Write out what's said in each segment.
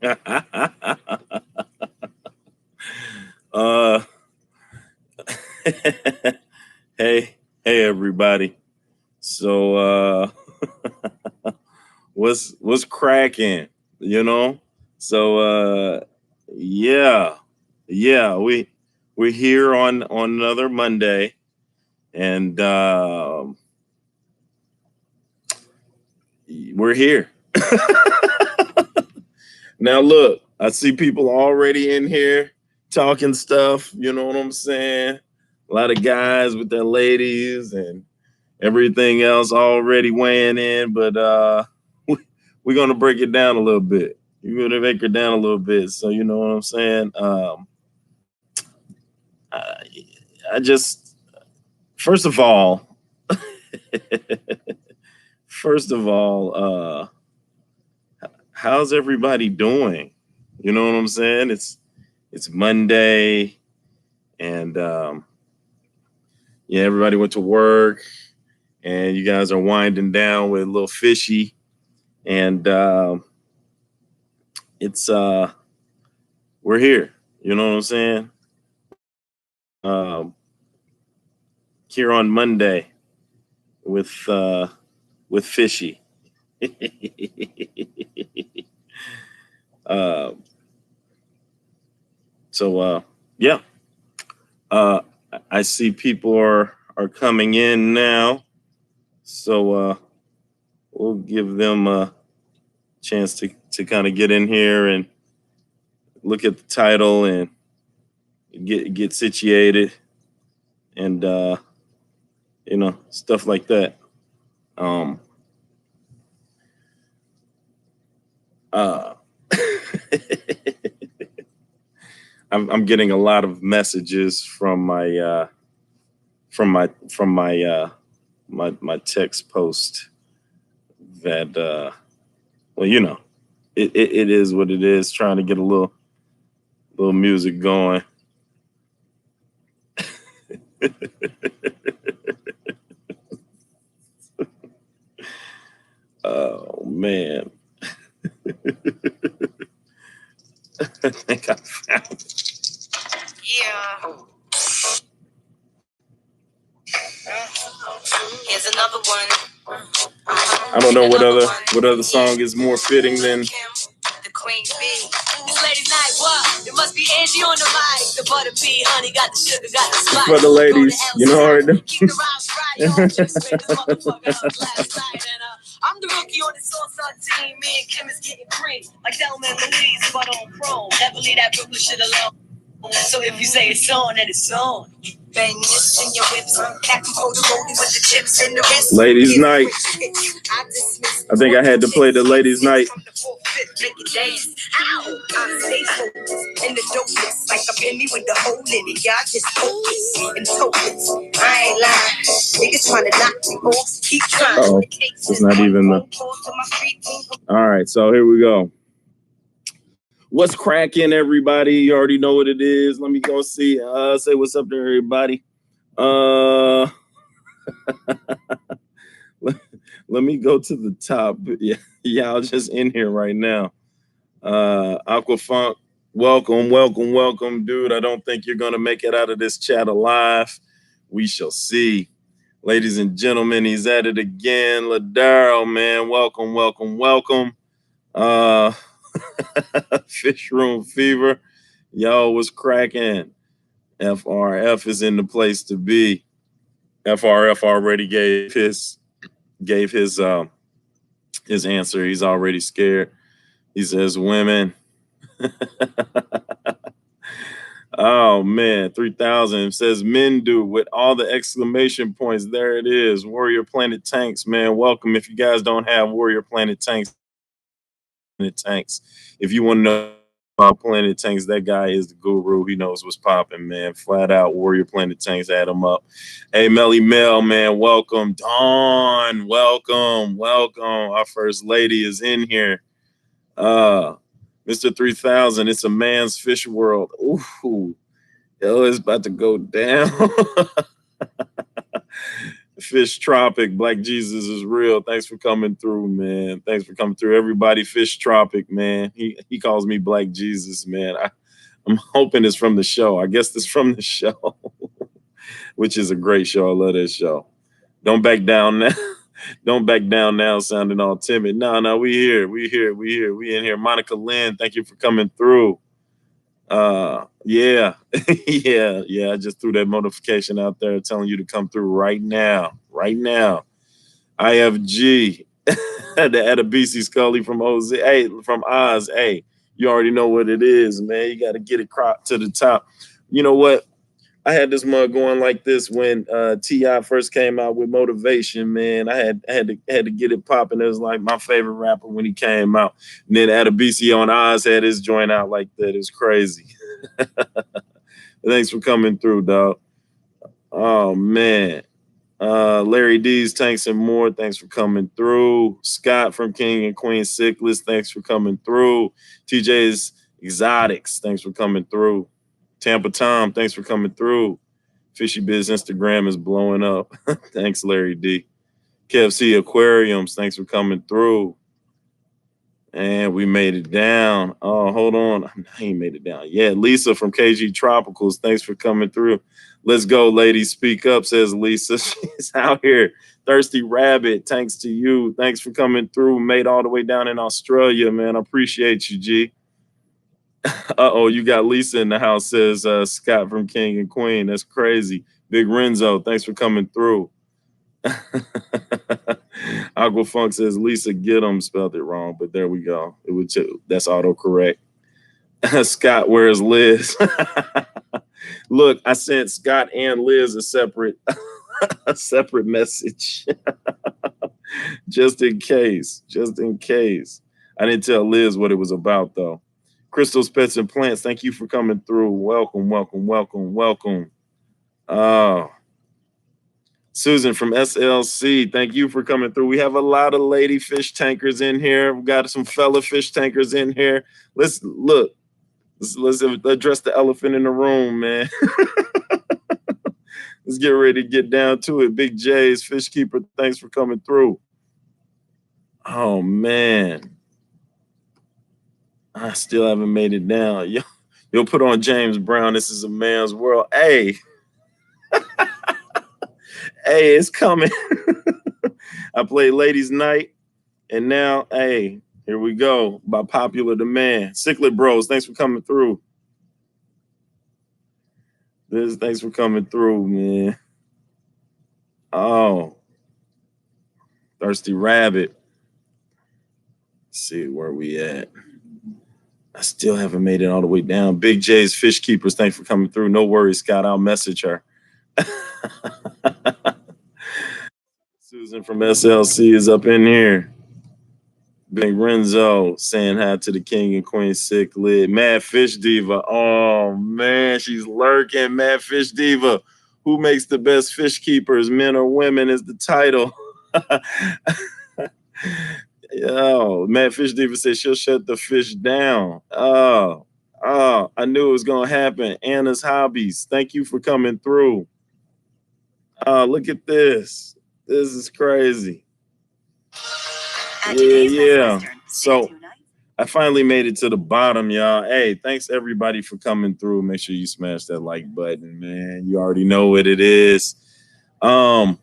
uh, hey, hey, everybody. So, what's cracking? You know? So, yeah, yeah, we're here on another Monday, and we're here. Now, look, I see people already in here talking stuff. You know what I'm saying? A lot of guys with their ladies and everything else already weighing in, but we're gonna break it down a little bit. You're gonna make it down a little bit, so you know what I'm saying. I, I just first of all, first of all, how's everybody doing? You know what I'm saying? It's Monday, and yeah, everybody went to work, and you guys are winding down with a little fishy, and it's we're here. You know what I'm saying? Um, here on Monday with Fishy. uh, so yeah, uh, I see people are coming in now, so we'll give them a chance to kind of get in here and look at the title and get situated and stuff like that. Um, uh, I'm getting a lot of messages from my text post that well, it is what it is. Trying to get a little music going. Oh man, I think I found it. Yeah. Here's another one. I don't know what other song is more fitting than the Queen Bee. This ladies' night, what? It must be Angie on the mic. The butter bee, honey, got the sugar, got the spice. For the ladies, you know already. I'm the rookie on the Source team. Me and Kim is getting green, like Thelma and Louise, but on chrome. Never leave that Brooklyn shit alone. So if you say it's on, then it's on. Bang this in your whips, Captain Odoroni with the chips in the wrist. Ladies' night. I think I had to play the ladies' night. In the dopest, like a penny with the hole in it. Y'all just focus and focus. I ain't lying. Niggas trying to knock me off. Keep trying. Oh, it's not even the. All right, so here we go. What's cracking, everybody? You already know what it is. Let me go see. Say what's up to everybody. Let me go to the top. Yeah, y'all just in here right now. Aquafunk, welcome, dude. I don't think you're gonna make it out of this chat alive. We shall see. Ladies and gentlemen, he's at it again. Ladaro, man, welcome. Fish Room Fever. Yo, what's cracking? FRF is in the place to be. FRF already gave his answer. He's already scared. He says women. Oh man, 3000 says men do with all the exclamation points. There it is. Warrior Planet Tanks, man. Welcome. If you guys don't have Warrior Planet Tanks, if you want to know about Planet Tanks, that guy is the guru. He knows what's popping, man. Flat out Warrior Planet Tanks, add him up. Hey, Melly Mel, man, welcome. Dawn, welcome. Our first lady is in here. Mr. 3000, it's a man's fish world. Ooh, yo, it's about to go down. Fish Tropic, Black Jesus is real. Thanks for coming through, man. Thanks for coming through. Everybody, Fish Tropic, man. He calls me Black Jesus, man. I'm hoping it's from the show. I guess it's from the show, which is a great show. I love that show. Don't back down now. Don't back down now, sounding all timid. No, we here. We in here. Monica Lynn, thank you for coming through. Yeah. I just threw that notification out there telling you to come through right now. IFG, the Adabisi Scully from OZ, hey, from Oz. Hey, you already know what it is, man. You got to get it cropped to the top. You know what? I had this mug going like this when T.I. first came out with Motivation, man. I had to get it popping. It was like my favorite rapper when he came out. And then Adabisi on Oz had his joint out like that. It was crazy. Thanks for coming through, dog. Oh, man. Larry D's Tanks and More, thanks for coming through. Scott from King and Queen Sickless, thanks for coming through. TJ's Exotics, thanks for coming through. Tampa Tom, thanks for coming through. Fishy Biz Instagram is blowing up. Thanks, Larry D. KFC Aquariums, thanks for coming through. And we made it down. Oh, hold on. I ain't made it down. Yeah, Lisa from KG Tropicals, thanks for coming through. Let's go, ladies. Speak up, says Lisa. She's out here. Thirsty Rabbit, thanks to you. Thanks for coming through. Made all the way down in Australia, man. I appreciate you, G. Uh-oh, you got Lisa in the house, says Scott from King and Queen. That's crazy. Big Renzo, thanks for coming through. Aquafunk says Lisa get 'em, spelled it wrong, but there we go. That's autocorrect. Scott, where's Liz? Look, I sent Scott and Liz a separate message. just in case. I didn't tell Liz what it was about though. Crystal's Pets and Plants, thank you for coming through. Welcome. Susan from SLC, thank you for coming through. We have a lot of lady fish tankers in here. We got some fella fish tankers in here. Let's address the elephant in the room, man. Let's get ready to get down to it. Big J's Fish Keeper, thanks for coming through. Oh, man. I still haven't made it down. Yo, put on James Brown. This is a man's world. Hey. Hey, it's coming. I played Ladies Night, and now, hey, here we go. By popular demand. Ciclet Bros, thanks for coming through. Thanks for coming through, man. Oh. Thirsty Rabbit. Let's see where we at. I still haven't made it all the way down. Big J's Fish Keepers, thanks for coming through. No worries, Scott. I'll message her. Susan from SLC is up in here. Big Renzo saying hi to the King and Queen Sick Lid. Mad Fish Diva. Oh, man, she's lurking. Mad Fish Diva. Who makes the best fish keepers, men or women, is the title. Yo, Mad Fish Diva said she'll shut the fish down. Oh, I knew it was going to happen. Anna's Hobbies. Thank you for coming through. Look at this. This is crazy. Yeah. So I finally made it to the bottom, y'all. Hey, thanks everybody for coming through. Make sure you smash that like button, man. You already know what it is. I'm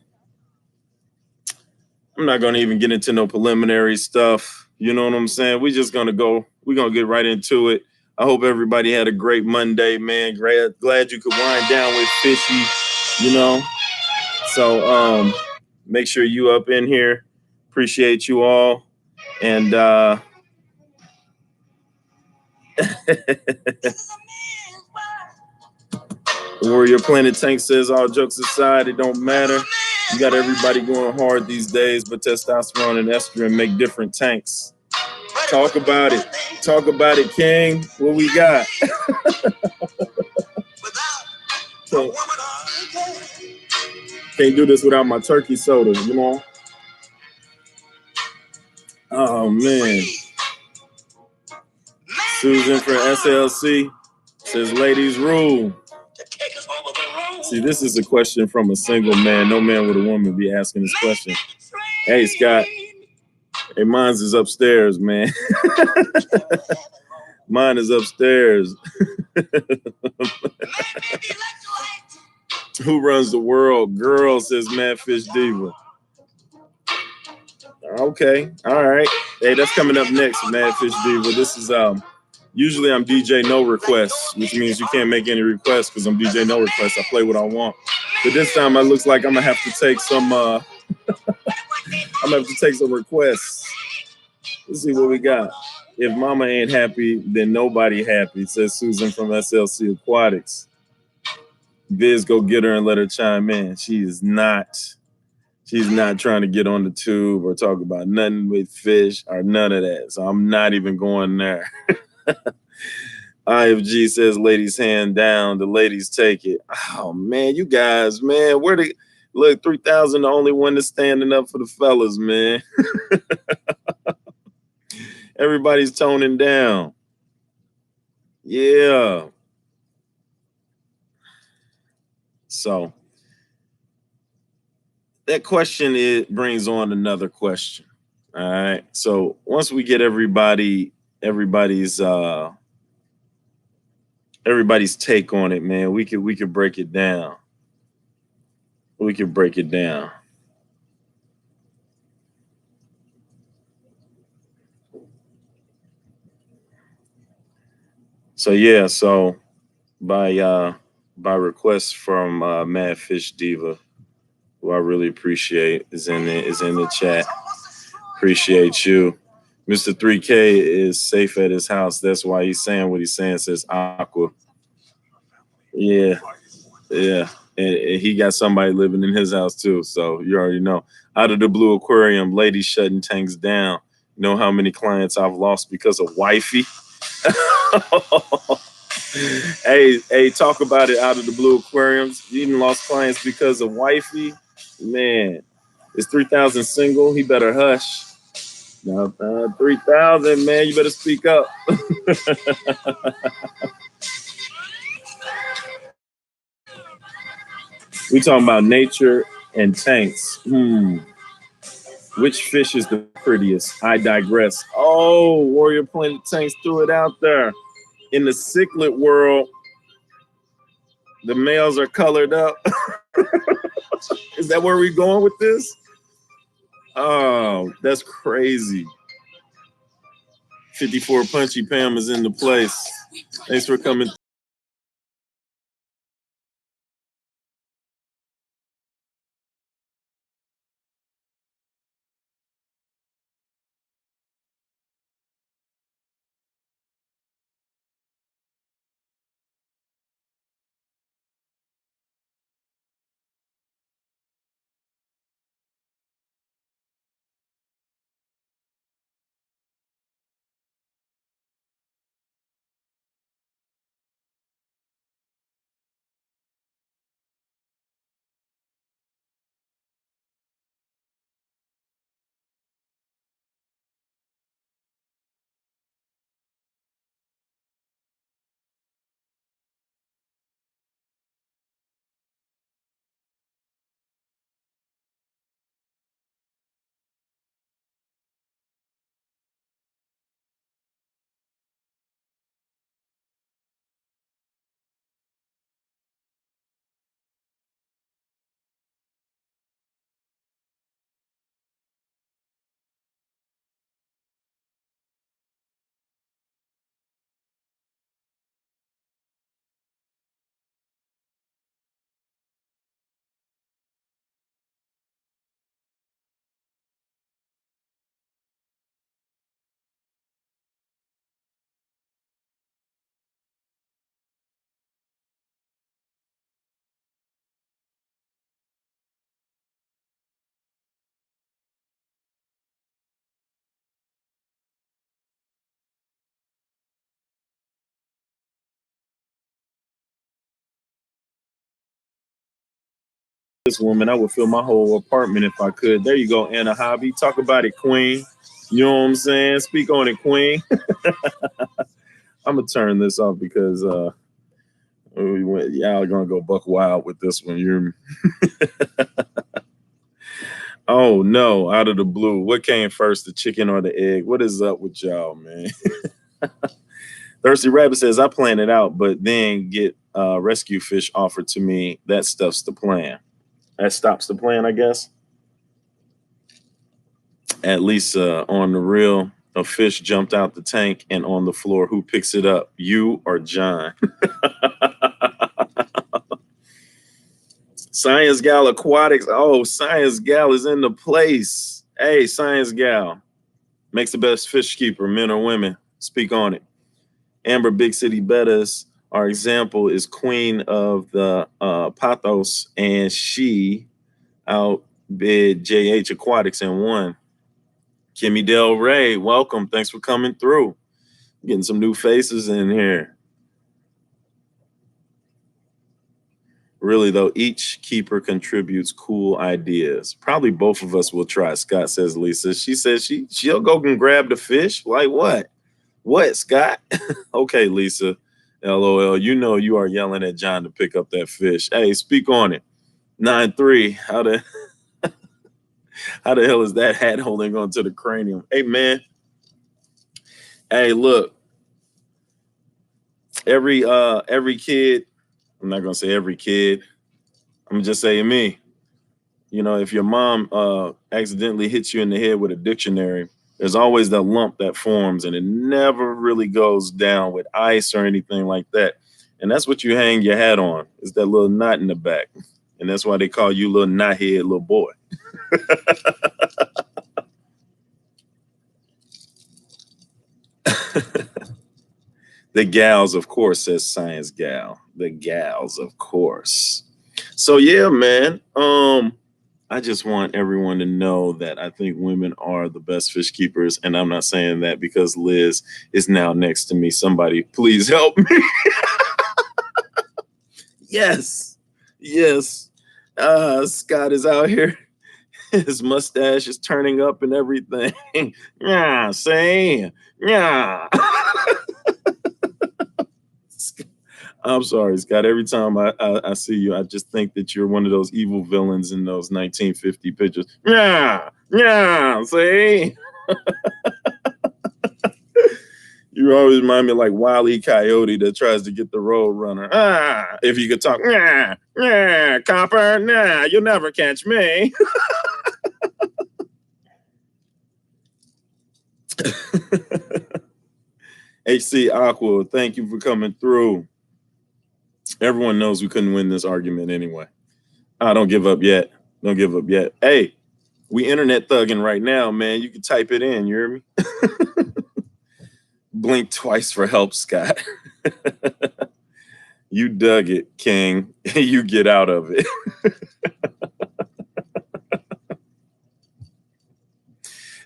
not going to even get into no preliminary stuff. You know what I'm saying? We're going to get right into it. I hope everybody had a great Monday, man. Glad you could wind down with Fishy, you know. So make sure you up in here. Appreciate you all. And Warrior Planet Tank says, all jokes aside, it don't matter. You got everybody going hard these days, but testosterone and estrogen make different tanks. Talk about it, King. What we got? So, can't do this without my turkey soda, you know? Oh, man. Susan for SLC says, ladies rule. See, this is a question from a single man. No man with a woman be asking this question. Hey, Scott. Hey, mine's is upstairs, man. Mine is upstairs. Who runs the world? Girl, says Madfish Diva. Okay, all right. Hey, that's coming up next, Madfish Diva. This is usually I'm DJ no requests, which means you can't make any requests because I'm DJ no requests. I play what I want. But this time it looks like I'm gonna have to take some I'm gonna have to take some requests. Let's see what we got. If mama ain't happy, then nobody happy, says Susan from SLC Aquatics. Biz, go get her and let her chime in. She's not trying to get on the tube or talk about nothing with fish or none of that. So I'm not even going there. IFG says ladies hand down, the ladies take it. Oh man, you guys, man, where the look 3,000 the only one that's standing up for the fellas, man. Everybody's toning down. Yeah. So that question, it brings on another question. All right. So once we get everybody's take on it, man, we could break it down. We could break it down. So yeah, so by request from Madfish Diva, who I really appreciate, is in the chat. Appreciate you. Mr. 3K is safe at his house. That's why he's saying what he's saying, says Aqua. Yeah. Yeah. And he got somebody living in his house too. So you already know. Out of the Blue Aquarium, ladies shutting tanks down. You know how many clients I've lost because of wifey? Hey, talk about it. Out of the Blue Aquariums, you even lost clients because of wifey. Man, is 3,000 single? He better hush. No, 3,000, man. You better speak up. We talking about nature and tanks. Which fish is the prettiest? I digress. Oh, Warrior Planet Tanks threw it out there. In the cichlid world, the males are colored up. Is that where we're going with this? Oh, that's crazy. 54 Punchy Pam is in the place. Thanks for coming. This woman, I would fill my whole apartment if I could. There you go, Anna Hobby. Talk about it, Queen. You know what I'm saying? Speak on it, Queen. I'm gonna turn this off because Y'all gonna go buck wild with this one. You're oh no, out of the blue. What came first, the chicken or the egg? What is up with y'all, man? Thirsty Rabbit says, I plan it out, but then get rescue fish offered to me. That stuff's the plan. That stops the plan, I guess. At least on the real, a fish jumped out the tank and on the floor. Who picks it up? You or John? Science Gal Aquatics. Oh, Science Gal is in the place. Hey, Science Gal. Makes the best fish keeper, men or women. Speak on it. Amber Big City Bettas. Our example is queen of the Pathos, and she outbid JH Aquatics and won. Kimmy Del Rey, welcome. Thanks for coming through. Getting some new faces in here. Really, though, each keeper contributes cool ideas. Probably both of us will try, Scott says Lisa. She says she'll go and grab the fish. Like what? What, Scott? Okay, Lisa. LOL. You know you are yelling at John to pick up that fish. Hey, speak on it. 9-3. How the hell is that hat holding on to the cranium? Hey, man. Hey, look. Every kid, I'm not gonna say every kid, I'm just saying me. You know, if your mom accidentally hits you in the head with a dictionary, there's always that lump that forms and it never really goes down with ice or anything like that. And that's what you hang your hat on, is that little knot in the back. And that's why they call you little knothead little boy. The gals, of course, says Science Gal. The gals, of course. So yeah, man. I just want everyone to know that I think women are the best fish keepers, and I'm not saying that because Liz is now next to me. Somebody, please help me. Yes. Scott is out here. His mustache is turning up and everything. Yeah, say, yeah. I'm sorry, Scott. Every time I see you, I just think that you're one of those evil villains in those 1950 pictures. Yeah, see? You always remind me like Wile E. Coyote that tries to get the road runner. If you could talk, copper, you'll never catch me. HC Aqua, thank you for coming through. Everyone knows we couldn't win this argument anyway. Don't give up yet. Don't give up yet. Hey, we internet thugging right now, man. You can type it in. You hear me? Blink twice for help, Scott. You dug it, King. You get out of it.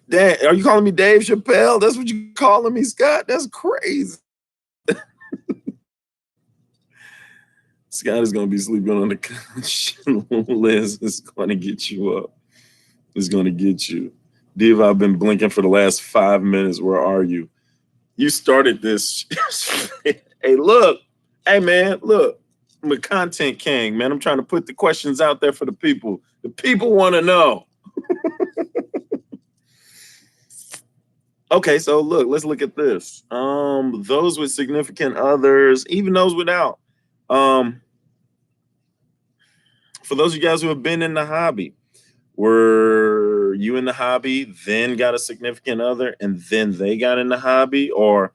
Dang, are you calling me Dave Chappelle? That's what you calling me, Scott? That's crazy. Scott is going to be sleeping on the couch. Liz is going to get you up. Is going to get you. Diva, I've been blinking for the last 5 minutes. Where are you? You started this. Hey, look. Hey, man, look. I'm a content king, man. I'm trying to put the questions out there for the people. The people want to know. Okay, so look, let's look at this. Those with significant others, even those without. For those of you guys who have been in the hobby, were you in the hobby, then got a significant other, and then they got in the hobby? Or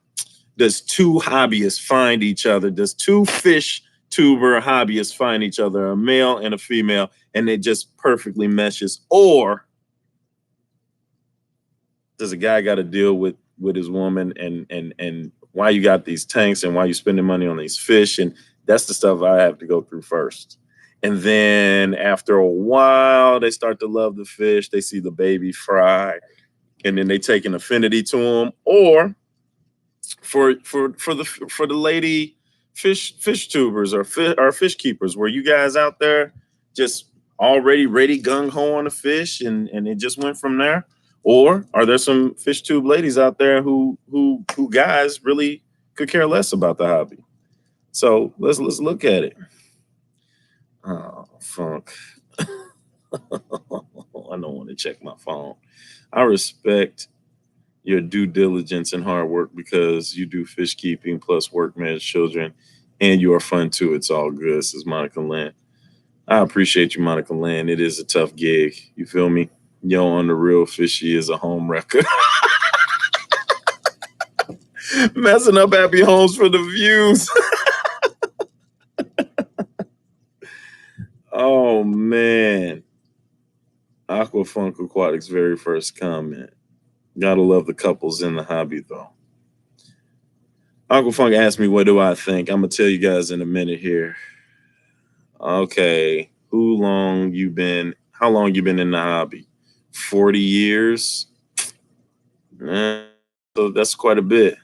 does two hobbyists find each other? Does two fish tuber hobbyists find each other, a male and a female, and it just perfectly meshes? Or does a guy got to deal with his woman and why you got these tanks and why you spending money on these fish? And that's the stuff I have to go through first. And then after a while, they start to love the fish. They see the baby fry, and then they take an affinity to them. Or for the lady fish tubers or fish keepers, were you guys out there just already ready gung ho on the fish, and it just went from there? Or are there some fish tube ladies out there who guys really could care less about the hobby? So let's look at it. Oh, funk. I don't want to check my phone. I respect your due diligence and hard work because you do fish keeping plus work, manage children, and you are fun too. It's all good. This is Monica Lynn. I appreciate you, Monica Lynn. It is a tough gig. You feel me? Yo, on the real, fishy is a home wrecker. Messing up happy homes for the views. Oh man. Aquafunk Aquatics' very first comment. Gotta love the couples in the hobby though. Aquafunk asked me, what do I think? I'm gonna tell you guys in a minute here. Okay. How long you been in the hobby? 40 years? So that's quite a bit.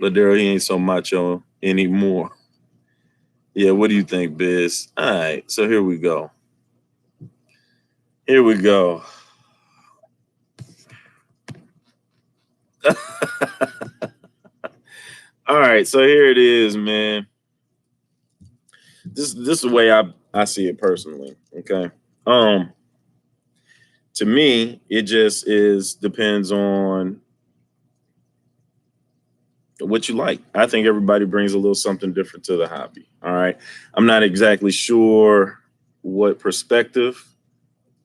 Ladero, he ain't so macho anymore. Yeah, what do you think, Biz? All right, so here we go. All right, so here it is, man. This is the way I see it personally. Okay. To me, it just depends on what you like. I think everybody brings a little something different to the hobby. All right. I'm not exactly sure what perspective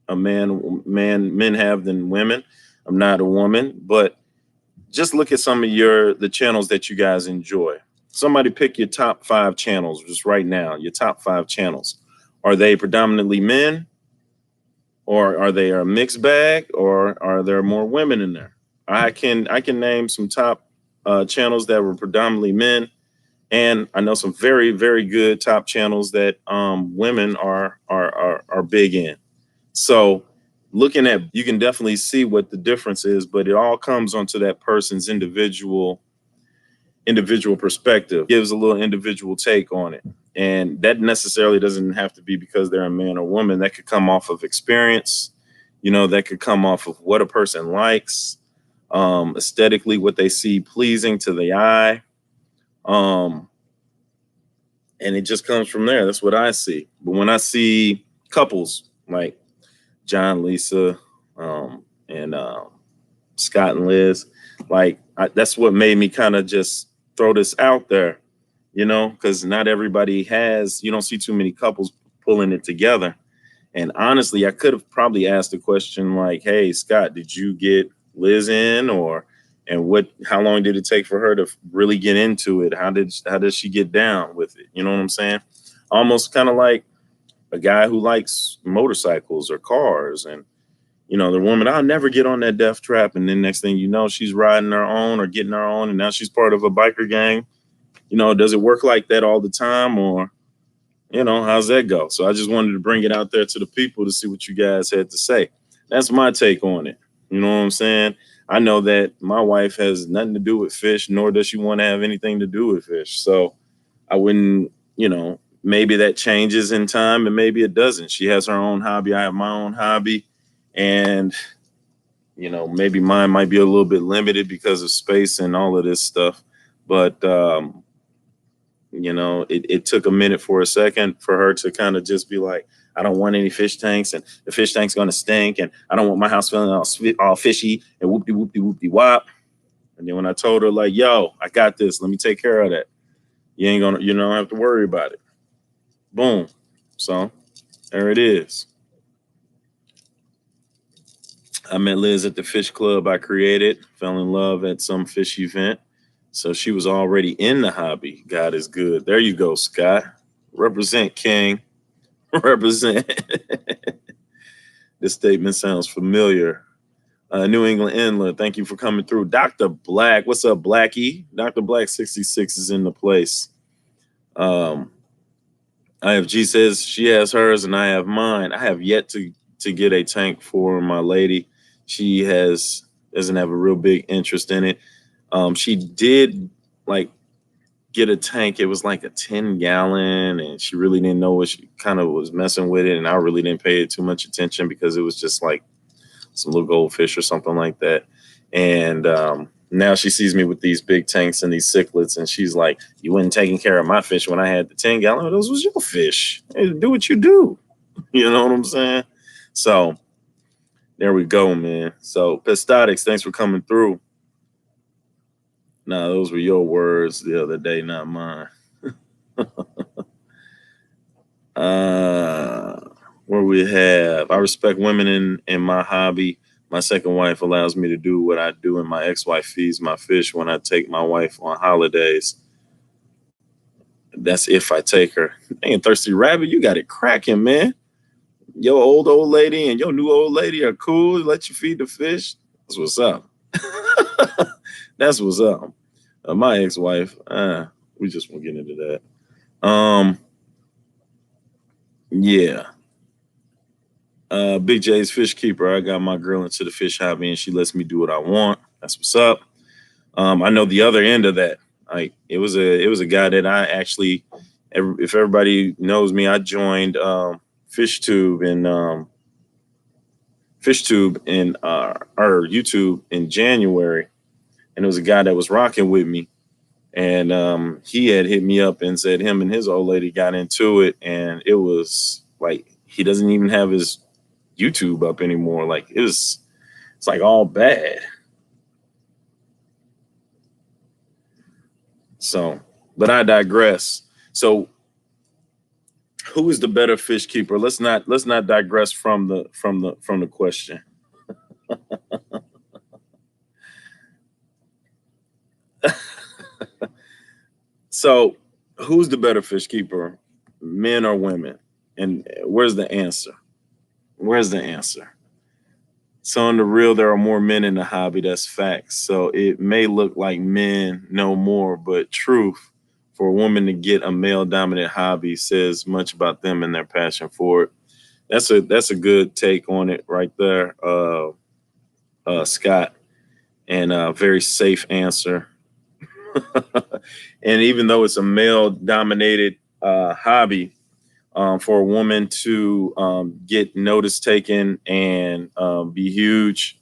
men have than women. I'm not a woman, but just look at some of the channels that you guys enjoy. Somebody pick your top 5 channels just right now. Your top 5 channels. Are they predominantly men? Or are they a mixed bag? Or are there more women in there? I can name some top channels that were predominantly men, and I know some very, very good top channels that women are big in. So looking at, you can definitely see what the difference is, but it all comes onto that person's individual perspective, gives a little individual take on it. And that necessarily doesn't have to be because they're a man or woman. That could come off of experience, that could come off of what a person likes, aesthetically, what they see pleasing to the eye. And it just comes from there. That's what I see. But when I see couples like John, Lisa, and Scott and Liz, that's what made me kind of just throw this out there, because not everybody you don't see too many couples pulling it together. And honestly, I could have probably asked a question like, hey, Scott, did you get Liz in, how long did it take for her to really get into it? How did she get down with it? You know what I'm saying? Almost kind of like a guy who likes motorcycles or cars, and the woman, I'll never get on that death trap. And then next thing you know, she's riding her own or getting her own. And now she's part of a biker gang. Does it work like that all the time, or, how's that go? So I just wanted to bring it out there to the people to see what you guys had to say. That's my take on it. You know what I'm saying? I know that my wife has nothing to do with fish, nor does she want to have anything to do with fish. So I wouldn't, maybe that changes in time and maybe it doesn't. She has her own hobby. I have my own hobby. And, maybe mine might be a little bit limited because of space and all of this stuff. But, it took a minute for a second for her to kind of just be like, I don't want any fish tanks, and the fish tank's going to stink, and I don't want my house feeling all fishy and whoopty wop. And then when I told her, like, yo, I got this, let me take care of that. You don't have to worry about it. Boom. So there it is. I met Liz at the fish club I created, fell in love at some fish event. So she was already in the hobby. God is good. There you go, Scott. Represent, King. Represent. This statement sounds familiar. New England Inland, thank you for coming through. Dr. Black, what's up, Blackie? Dr. Black 66 is in the place. IFG says she has hers and I have mine. I have yet to get a tank for my lady. She doesn't have a real big interest in it. She did get a tank. It was like a 10-gallon, and she really didn't know what she kind of was messing with it. And I really didn't pay it too much attention because it was just like some little goldfish or something like that. And Now she sees me with these big tanks and these cichlids, and she's like, "You wasn't taking care of my fish when I had the 10-gallon. Those was your fish. Hey, do what you do." You know what I'm saying? So there we go, man. So Pestatics, thanks for coming through. Nah, those were your words the other day, not mine. Where we have, I respect women in my hobby. My second wife allows me to do what I do, and my ex-wife feeds my fish when I take my wife on holidays. That's if I take her. Dang, Thirsty Rabbit, you got it cracking, man. Your old lady and your new old lady are cool. Let you feed the fish. That's what's up. That's what's up. My ex-wife, we just won't get into that. Yeah. Big J's Fish Keeper. I got my girl into the fish hobby and she lets me do what I want. That's what's up. I know the other end of that. Like it was a guy that I actually, if everybody knows me, I joined FishTube and our YouTube in January, and it was a guy that was rocking with me, and he had hit me up and said him and his old lady got into it, and it was like he doesn't even have his YouTube up anymore. Like it's like all bad. So, but I digress. So, who is the better fish keeper? Let's not digress from the question. So, who's the better fish keeper, men or women? And where's the answer? Where's the answer? So, on the real, there are more men in the hobby. That's facts. So, it may look like men know more, but truth, for a woman to get a male dominant hobby says much about them and their passion for it. That's a good take on it right there, Scott, and a very safe answer. And even though it's a male dominated hobby, for a woman to get notice taken and be huge,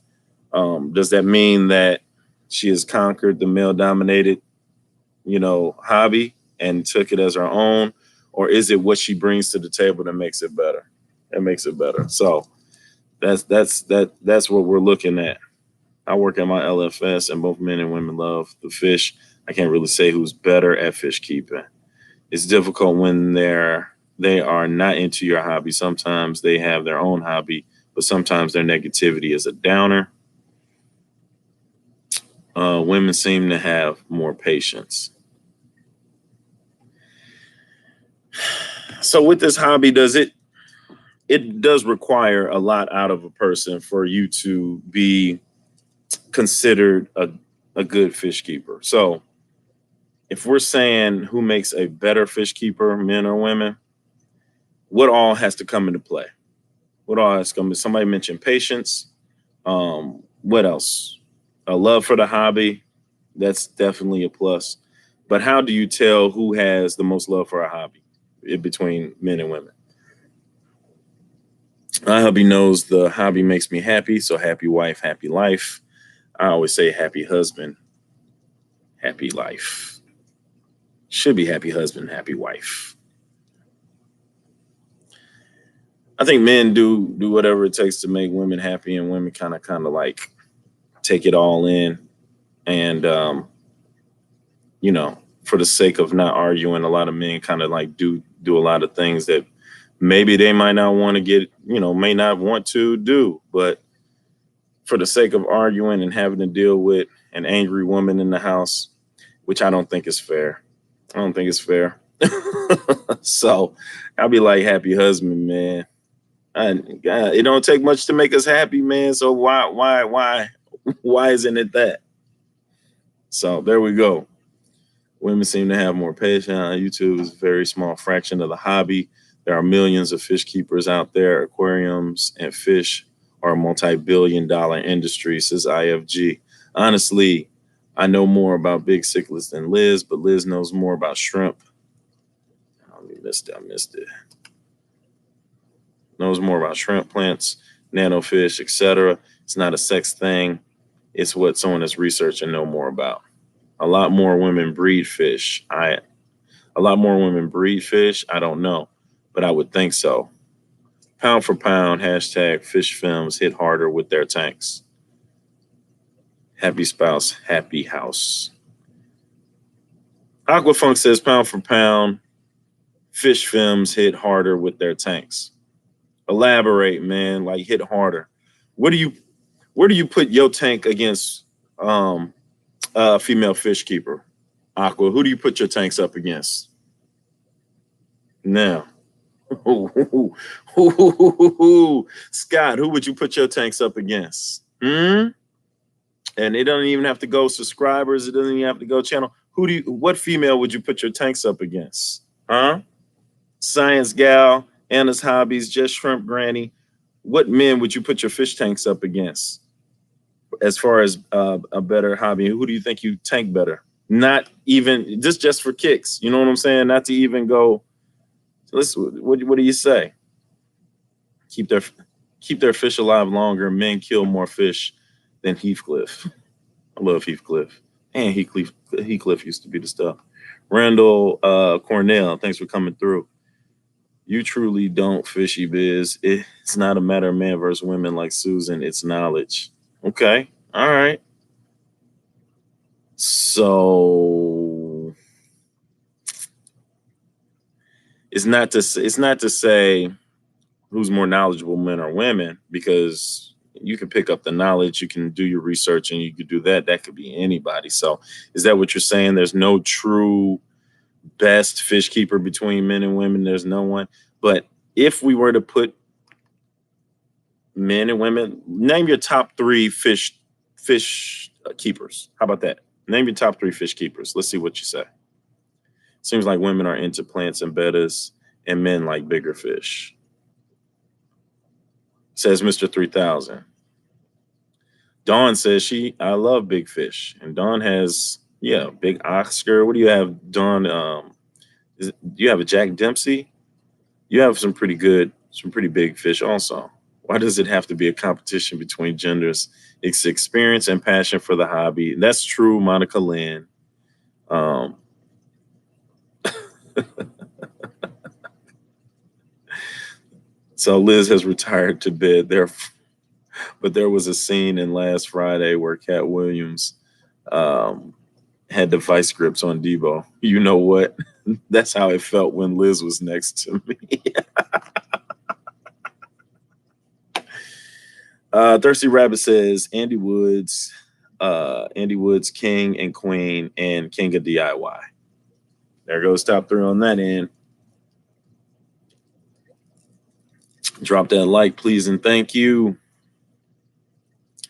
does that mean that she has conquered the male dominated, hobby and took it as her own? Or is it what she brings to the table that makes it better? That makes it better. So that's what we're looking at. I work at my LFS, and both men and women love the fish. I can't really say who's better at fish keeping. It's difficult when they are not into your hobby. Sometimes they have their own hobby, but sometimes their negativity is a downer. Women seem to have more patience. So with this hobby, it does require a lot out of a person for you to be considered a good fish keeper. So if we're saying who makes a better fish keeper, men or women, what all has to come into play? What all has to come? Somebody mentioned patience. What else? A love for the hobby. That's definitely a plus. But how do you tell who has the most love for a hobby between men and women? My hubby knows the hobby makes me happy. So happy wife, happy life. I always say happy husband, happy life. Should be happy husband, happy wife. I think men do whatever it takes to make women happy, and women kind of like take it all in, and for the sake of not arguing, a lot of men kind of like do a lot of things that maybe they might not want to get, may not want to do, but for the sake of arguing and having to deal with an angry woman in the house, which I don't think is fair. I don't think it's fair. So I'll be like, happy husband, man. God, it don't take much to make us happy, man. So why isn't it that? So there we go. Women seem to have more patience. YouTube is a very small fraction of the hobby. There are millions of fish keepers out there. Aquariums and fish are a multi-billion-dollar industry, says IFG. Honestly, I know more about big cichlids than Liz, but Liz knows more about shrimp. I missed it. Knows more about shrimp, plants, nanofish, etc. It's not a sex thing. It's what someone has researched and know more about. A lot more women breed fish. A lot more women breed fish. I don't know, but I would think so. Pound for pound, hashtag fish films hit harder with their tanks. Happy spouse, happy house. Aquafunk says pound for pound, fish films hit harder with their tanks. Elaborate, man. Like hit harder. Where do you put your tank against a female fish keeper? Aqua, who do you put your tanks up against? Now, Scott, who would you put your tanks up against? And it doesn't even have to go subscribers. It doesn't even have to go channel. What female would you put your tanks up against? Huh? Science Gal, Anna's Hobbies, Just Shrimp Granny. What men would you put your fish tanks up against? As far as a better hobby, who do you think you tank better? Not even just for kicks. You know what I'm saying? Not to even go. What do you say? Keep their fish alive longer. Men kill more fish than Heathcliff. I love Heathcliff. And Heathcliff used to be the stuff. Randall Cornell, thanks for coming through. You truly don't fishy biz. It's not a matter of man versus women like Susan. It's knowledge. Okay. All right. So it's not to say who's more knowledgeable, men or women, because you can pick up the knowledge, you can do your research, and you could do that. That could be anybody. So is that what you're saying? There's no true best fish keeper between men and women. There's no one. But if we were to put men and women, name your top 3 fish keepers. How about that? Name your top 3 fish keepers. Let's see what you say. Seems like women are into plants and bettas, and men like bigger fish. Says Mr. 3000. Dawn says I love big fish. And Dawn has, big Oscar. What do you have, Dawn? Do you have a Jack Dempsey? You have some pretty big fish also. Why does it have to be a competition between genders? It's experience and passion for the hobby. That's true, Monica Lynn. So Liz has retired to bed there, but there was a scene in last Friday where Cat Williams had the vice grips on Debo. You know what? That's how it felt when Liz was next to me. Thirsty Rabbit says Andy Woods, King and Queen, and King of DIY. There goes top 3 on that end. Drop that like, please, and thank you.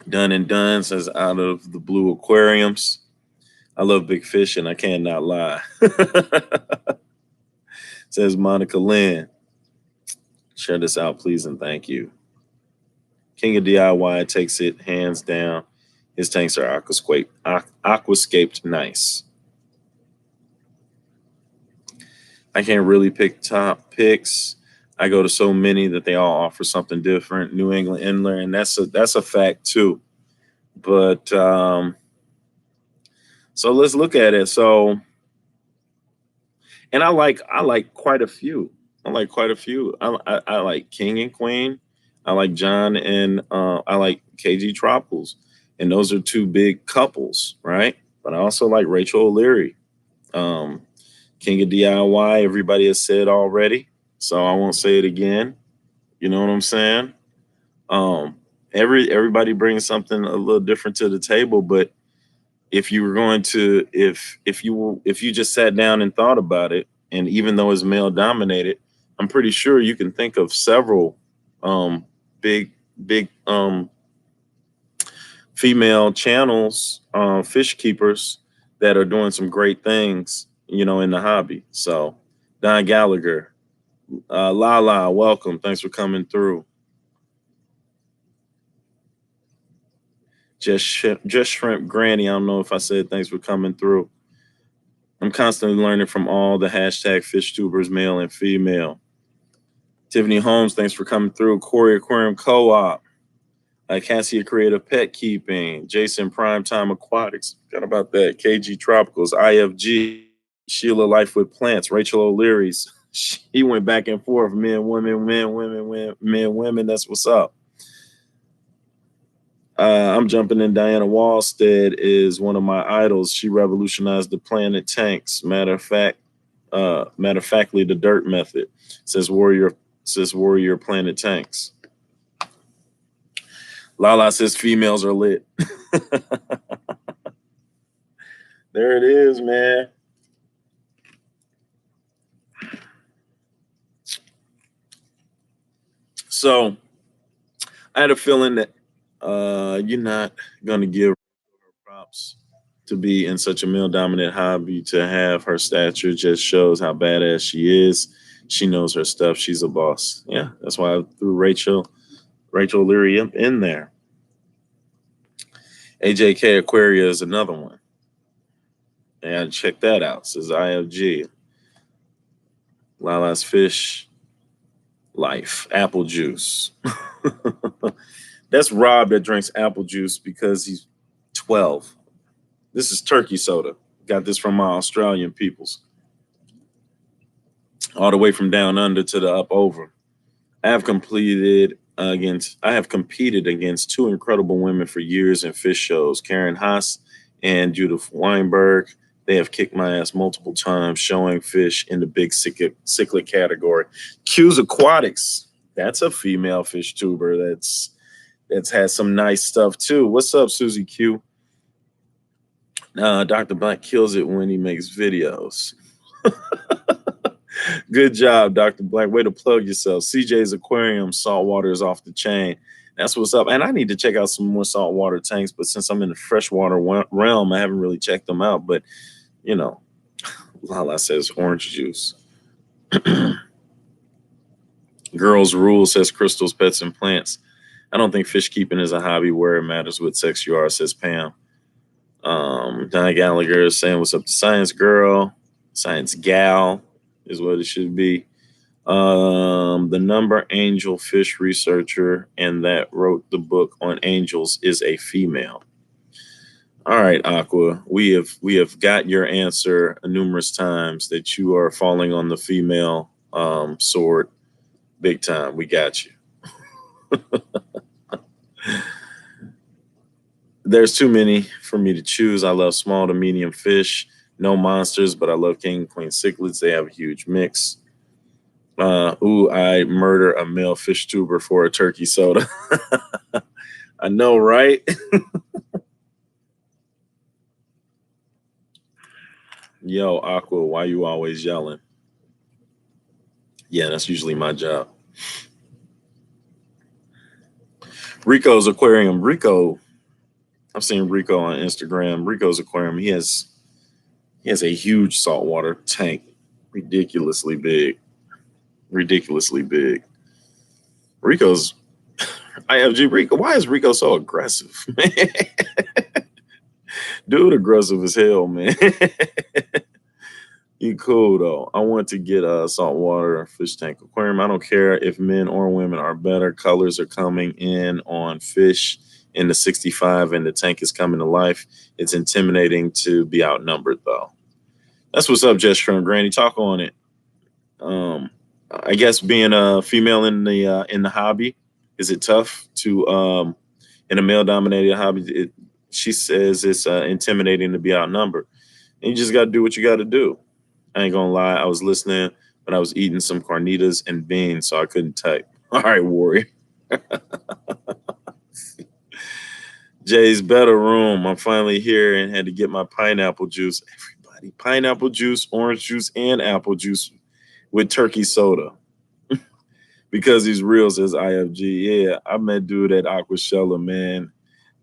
Done and Done says out of the blue aquariums. I love big fish and I cannot lie. Says Monica Lynn. Share this out, please, and thank you. King of DIY takes it hands down. His tanks are aquascaped nice. I can't really pick top picks. I go to so many that they all offer something different. New England Inler, and that's a fact too. But so let's look at it. So, and I like quite a few. I like King and Queen. I like John and I like KG Tropicals, and those are 2 big couples, right? But I also like Rachel O'Leary, King of DIY. Everybody has said already. So I won't say it again. You know what I'm saying? Everybody brings something a little different to the table, but if you were going to, if you just sat down and thought about it, and even though it's male dominated, I'm pretty sure you can think of several big female channels, fish keepers that are doing some great things, in the hobby. So Don Gallagher, Lala, welcome. Thanks for coming through. Just Shrimp Granny. I don't know if I said thanks for coming through. I'm constantly learning from all the hashtag fish tubers, male and female. Tiffany Holmes, thanks for coming through. Corey Aquarium Co-op. Cassia Creative Pet Keeping, Jason Primetime Aquatics, forgot about that, KG Tropicals, IFG, Sheila Life with Plants, Rachel O'Leary's. He went back and forth, men, women, men, women, men, women. That's what's up. I'm jumping in. Diana Wallstead is one of my idols. She revolutionized the planet tanks. Matter of factly, the dirt method. Says Warrior Planet Tanks. Lala says females are lit. There it is, man. So I had a feeling that you're not going to give her props to be in such a male-dominant hobby. To have her stature just shows how badass she is. She knows her stuff. She's a boss. Yeah, that's why I threw Rachel Leary in there. AJK Aquaria is another one. And check that out. It says IFG. Lala's Fish Life. Apple juice. That's Rob that drinks apple juice because he's 12. This is turkey soda. Got this from my Australian peoples. All the way from down under to the up over. I have competed against two incredible women for years in fish shows, Karen Haas and Judith Weinberg. They have kicked my ass multiple times showing fish in the big cichlid category. Q's Aquatics. That's a female fish tuber that's had some nice stuff too. What's up, Susie Q? Dr. Black kills it when he makes videos. Good job, Dr. Black. Way to plug yourself. CJ's Aquarium, saltwater is off the chain. That's what's up. And I need to check out some more saltwater tanks, but since I'm in the freshwater realm, I haven't really checked them out. But, you know, Lala says orange juice. Girls Rule says crystals, pets, and plants. I don't think fish keeping is a hobby where it matters what sex you are, says Pam. Don Gallagher is saying, what's up to Science Girl? Science Gal is what it should be. The number angel fish researcher and that wrote the book on angels is a female. All right, Aqua, we have got your answer numerous times that you are falling on the female sword big time. We got you. There's too many for me to choose. I love small to medium fish, no monsters, but I love king and queen cichlids. They have a huge mix. I murder a male fish tuber for a turkey soda. I know, right? Yo, Aqua, why you always yelling? Yeah, that's usually my job. Rico's Aquarium. Rico, I've seen Rico on Instagram. Rico's Aquarium. He has a huge saltwater tank, ridiculously big. Rico's IFG Rico. Why is Rico so aggressive, man? Dude, aggressive as hell, man. You cool though. I want to get a saltwater fish tank aquarium. I don't care if men or women are better. Colors are coming in on fish in the 65 and the tank is coming to life. It's intimidating to be outnumbered though. That's what's up, Gesture and Granny. Talk on it. I guess being a female in the hobby, is it tough to in a male-dominated hobby? She says it's intimidating to be outnumbered. And you just got to do what you got to do. I ain't gonna lie. I was listening, but I was eating some carnitas and beans, so I couldn't type. All right, Warrior. Jay's Better Room. I'm finally here and had to get my pineapple juice. Everybody, pineapple juice, orange juice, and apple juice with turkey soda. Because he's real, says IFG. Yeah, I met dude at Aquashella, man.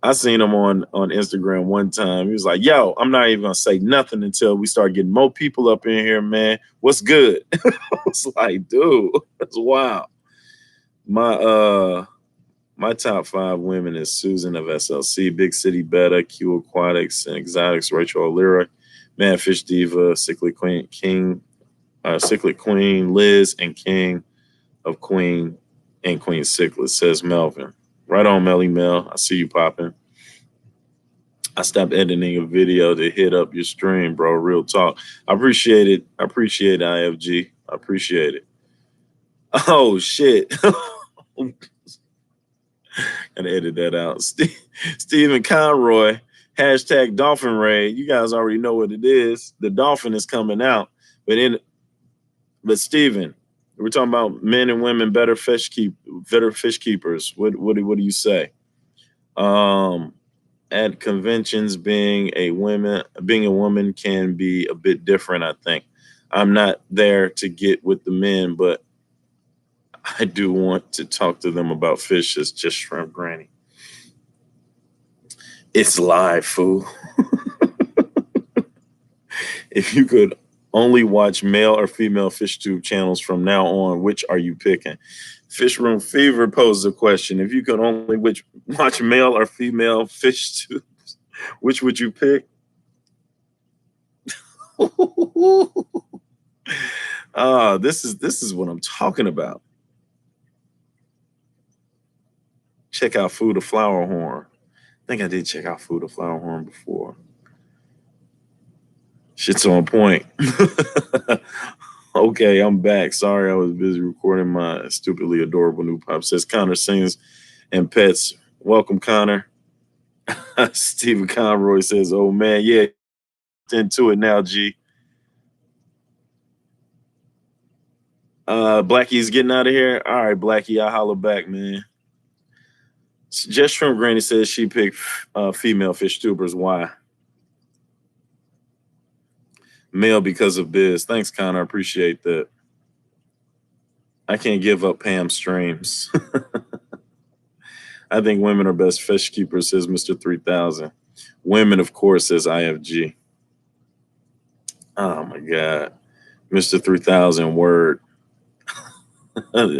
I seen him on Instagram one time. He was like, yo, I'm not even gonna say nothing until we start getting more people up in here, man. What's good? I was like, dude, that's wild. My top 5 women is Susan of SLC, Big City Betta, Q Aquatics and Exotics, Rachel O'Leary, Man Fish Diva, Cichlid Queen, Liz, and King of Queen and Queen Cichlid, says Melvin. Right on, Melly Mel. I see you popping. I stopped editing a video to hit up your stream, bro. Real talk. I appreciate it. I appreciate it, IFG. I appreciate it. Oh shit. Gotta edit that out. Stephen Conroy, hashtag Dolphin Raid. You guys already know what it is. The dolphin is coming out. But Stephen, we're talking about men and women better fish keepers. What do you say? At conventions, being a woman can be a bit different, I think. I'm not there to get with the men, but I do want to talk to them about fish. It's just shrimp granny. It's live, fool. If you could only watch male or female fish tube channels from now on, which are you picking? Fish Room Fever poses a question. If you could only watch male or female fish tubes, which would you pick? This is what I'm talking about. Check out Food of Flower Horn. I think I did check out Food of Flower Horn before. Shit's on point. Okay, I'm back. Sorry, I was busy recording my stupidly adorable new pop. Says Connor Sings and Pets. Welcome, Connor. Stephen Conroy says, oh man, yeah, into it now, G. Blackie's getting out of here. All right, Blackie, I'll holler back, man. Just Shrimp Granny says she picked female fish tubers. Why? Male because of biz. Thanks, Connor. I appreciate that. I can't give up Pam streams. I think women are best fish keepers, says Mr. 3000. Women, of course, says IFG. Oh my God. Mr. 3000 word.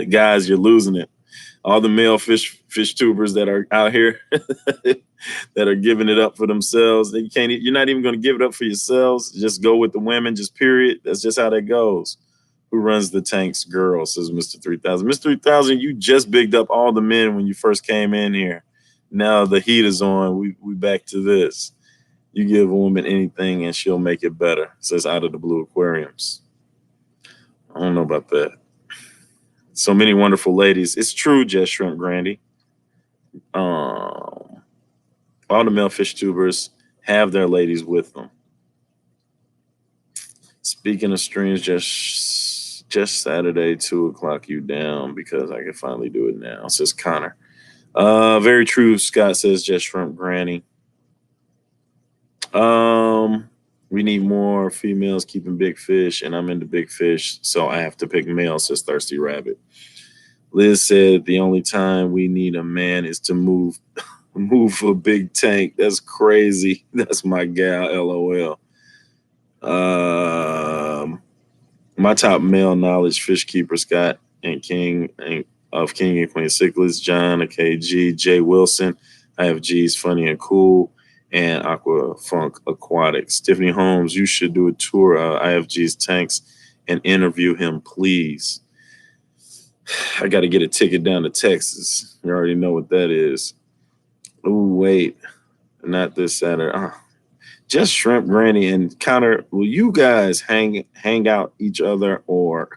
Guys, you're losing it. All the male fish tubers that are out here that are giving it up for themselves. You're not even going to give it up for yourselves. Just go with the women, just period. That's just how that goes. Who runs the tanks, girl, says Mr. 3000. Mr. 3000, you just bigged up all the men when you first came in here. Now the heat is on. We back to this. You give a woman anything and she'll make it better, says Out of the Blue Aquariums. I don't know about that. So many wonderful ladies. It's true, Just Shrimp Grandy. All the male fish tubers have their ladies with them. Speaking of streams, just Saturday, 2:00 you down because I can finally do it now, says Connor. Very true, Scott says Just Shrimp Granny. We need more females keeping big fish, and I'm into big fish, so I have to pick male, says Thirsty Rabbit. Liz said the only time we need a man is to move a big tank. That's crazy. That's my gal, LOL. My top male knowledge fish keeper, Scott and King of King and Queen Cichlids, John, a KG, Jay Wilson, IFG's Funny and Cool, and Aqua Funk Aquatics. Tiffany Holmes, you should do a tour of IFG's tanks and interview him, please. I got to get a ticket down to Texas. You already know what that is. Oh, wait. Not this Saturday. Just Shrimp Granny and Connor, will you guys hang out each other or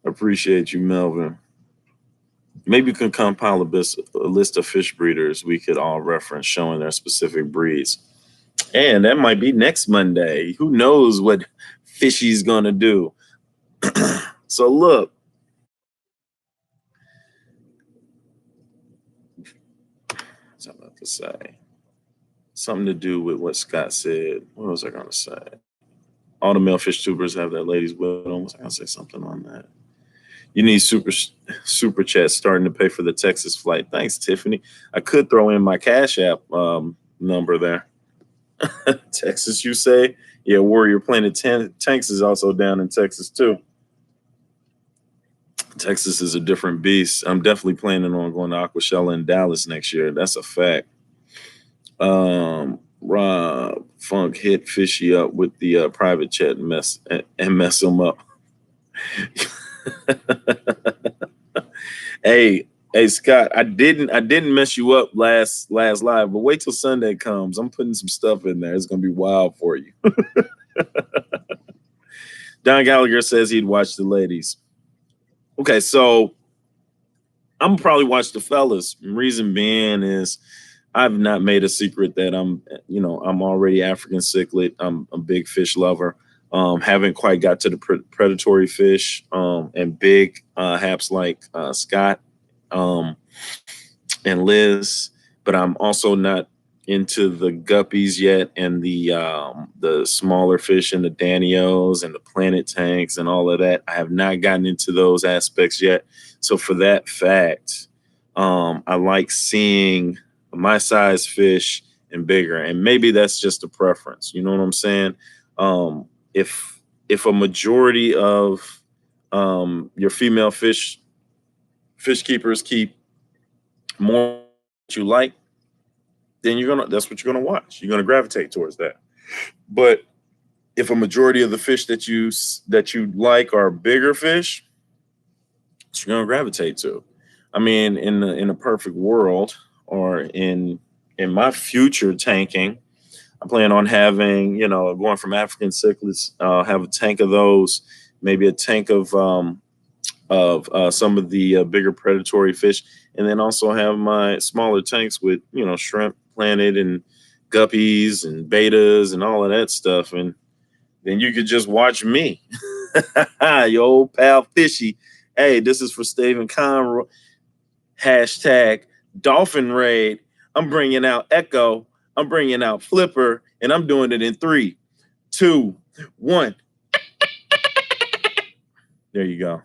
appreciate you, Melvin? Maybe you can compile a list of fish breeders we could all reference showing their specific breeds. And that might be next Monday. Who knows what Fishy's going to do? So look. What's I about to say? Something to do with what Scott said. What was I going to say? All the male fish tubers have their ladies with them. Was I going to say something on that? You need super chat starting to pay for the Texas flight. Thanks, Tiffany. I could throw in my Cash App number there. Texas, you say? Yeah, Warrior Planet Tanks is also down in Texas too. Texas is a different beast. I'm definitely planning on going to Aquashella in Dallas next year. That's a fact. Rob Funk hit Fishy up with the private chat and mess him up. Hey, Scott, I didn't mess you up last live, but wait till Sunday comes. I'm putting some stuff in there. It's gonna be wild for you. Don Gallagher says he'd watch the ladies. Okay, so I'm gonna probably watch the fellas. Reason being is I've not made a secret that I'm already African cichlid. I'm a big fish lover. Haven't quite got to the predatory fish and big haps like Scott and Liz, but I'm also not into the guppies yet and the smaller fish and the Danios and the planet tanks and all of that. I have not gotten into those aspects yet. So for that fact, I like seeing my size fish and bigger, and maybe that's just a preference. You know what I'm saying? If a majority of your female fish keepers keep more that you like, then that's what you're gonna watch. You're gonna gravitate towards that. But if a majority of the fish that you like are bigger fish, you're gonna gravitate to. I mean, in a perfect world, or in my future tanking, I plan on having, going from African cichlids, have a tank of those, maybe a tank of some of the bigger predatory fish, and then also have my smaller tanks with, shrimp, planet, and guppies and betas and all of that stuff. And then you could just watch me, your old pal Fishy. Hey, this is for Stephen Conroy. Hashtag Dolphin Raid. I'm bringing out Echo. I'm bringing out Flipper, and I'm doing it in 3, 2, 1. There you go.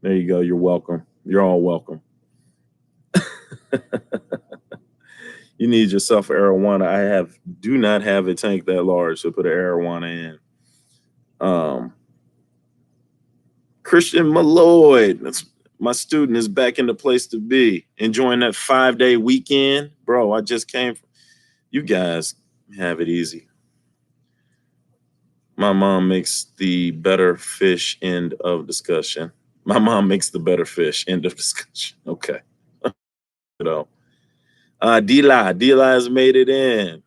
There you go. You're welcome. You're all welcome. You need yourself an arowana. I do not have a tank that large to put an arowana in. Christian Malloy, my student, is back in the place to be, enjoying that 5-day weekend. Bro, I just came from. You guys have it easy. My mom makes the better fish, end of discussion. My mom makes the better fish, end of discussion. Okay. D-Li has made it in.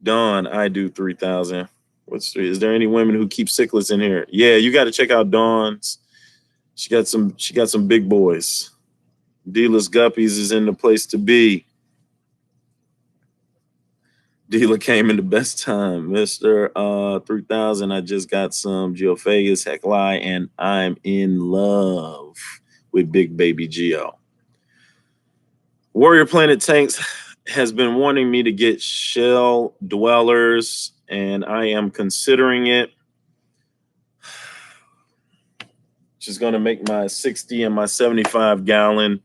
Dawn, I do 3,000. What's 3? Is there any women who keep cichlids in here? Yeah, you got to check out Dawn's. She got some big boys. D-La's Guppies is in the place to be. D-La came in the best time. Mr. 3000, I just got some Geophagus, Hecli, and I'm in love with Big Baby Geo. Warrior Planet Tanks has been wanting me to get shell dwellers, and I am considering it. Just going to make my 60 and my 75 gallon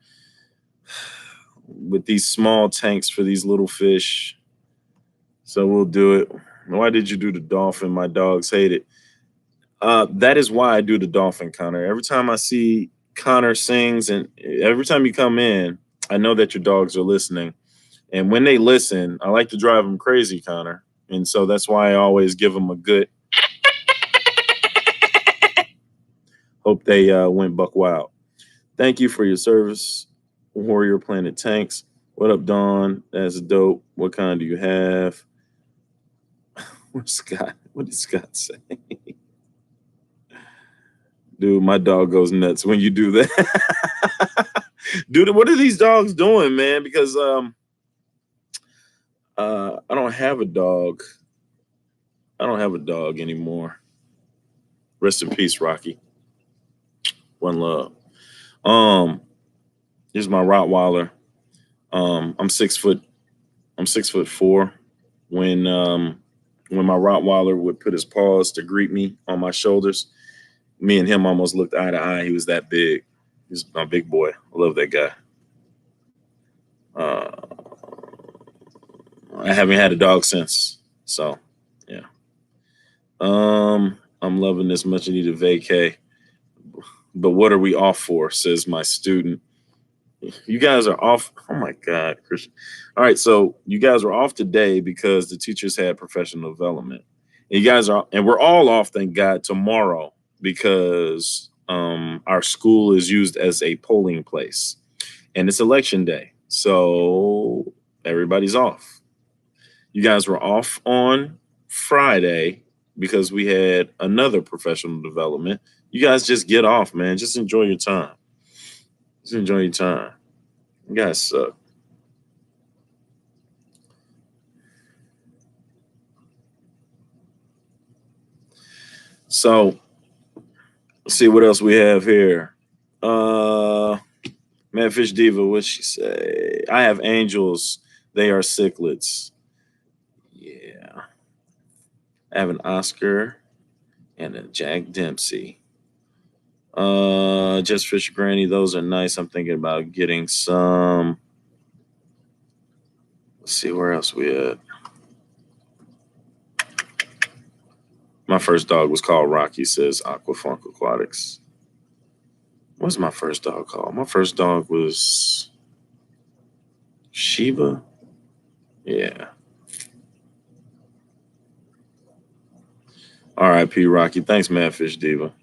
with these small tanks for these little fish. So we'll do it. Why did you do the dolphin? My dogs hate it. That is why I do the dolphin, Connor. Every time I see Connor sings, and every time you come in, I know that your dogs are listening. And when they listen, I like to drive them crazy, Connor. And so that's why I always give them a good. Hope they went buck wild. Thank you for your service, Warrior Planet Tanks. What up, Dawn? That's dope. What kind do you have? What's Scott? What did Scott say? Dude, my dog goes nuts when you do that. Dude, what are these dogs doing, man? Because I don't have a dog. I don't have a dog anymore. Rest in peace, Rocky. One love. Here's my Rottweiler. I'm 6'4". When my Rottweiler would put his paws to greet me on my shoulders, me and him almost looked eye to eye. He was that big. He's my big boy. I love that guy. I haven't had a dog since. So, yeah. I'm loving this much needed vacay. But what are we off for, says my student. You guys are off. Oh, my God, Christian. All right, so you guys are off today because the teachers had professional development. And you guys are, and we're all off, thank God, tomorrow because our school is used as a polling place, and it's election day, so everybody's off. You guys were off on Friday because we had another professional development. You guys just get off, man. Just enjoy your time. Just enjoy your time. You guys suck. So, let's see what else we have here. Fish Diva, what she say? I have angels. They are cichlets. Yeah. I have an Oscar and a Jack Dempsey. Just Fish Granny, those are nice. I'm thinking about getting some. Let's see where else we at. My first dog was called Rocky, says Aquafunk Aquatics. What's my first dog called? My first dog was Sheba. Yeah. R.I.P. Rocky. Thanks, Fish Diva.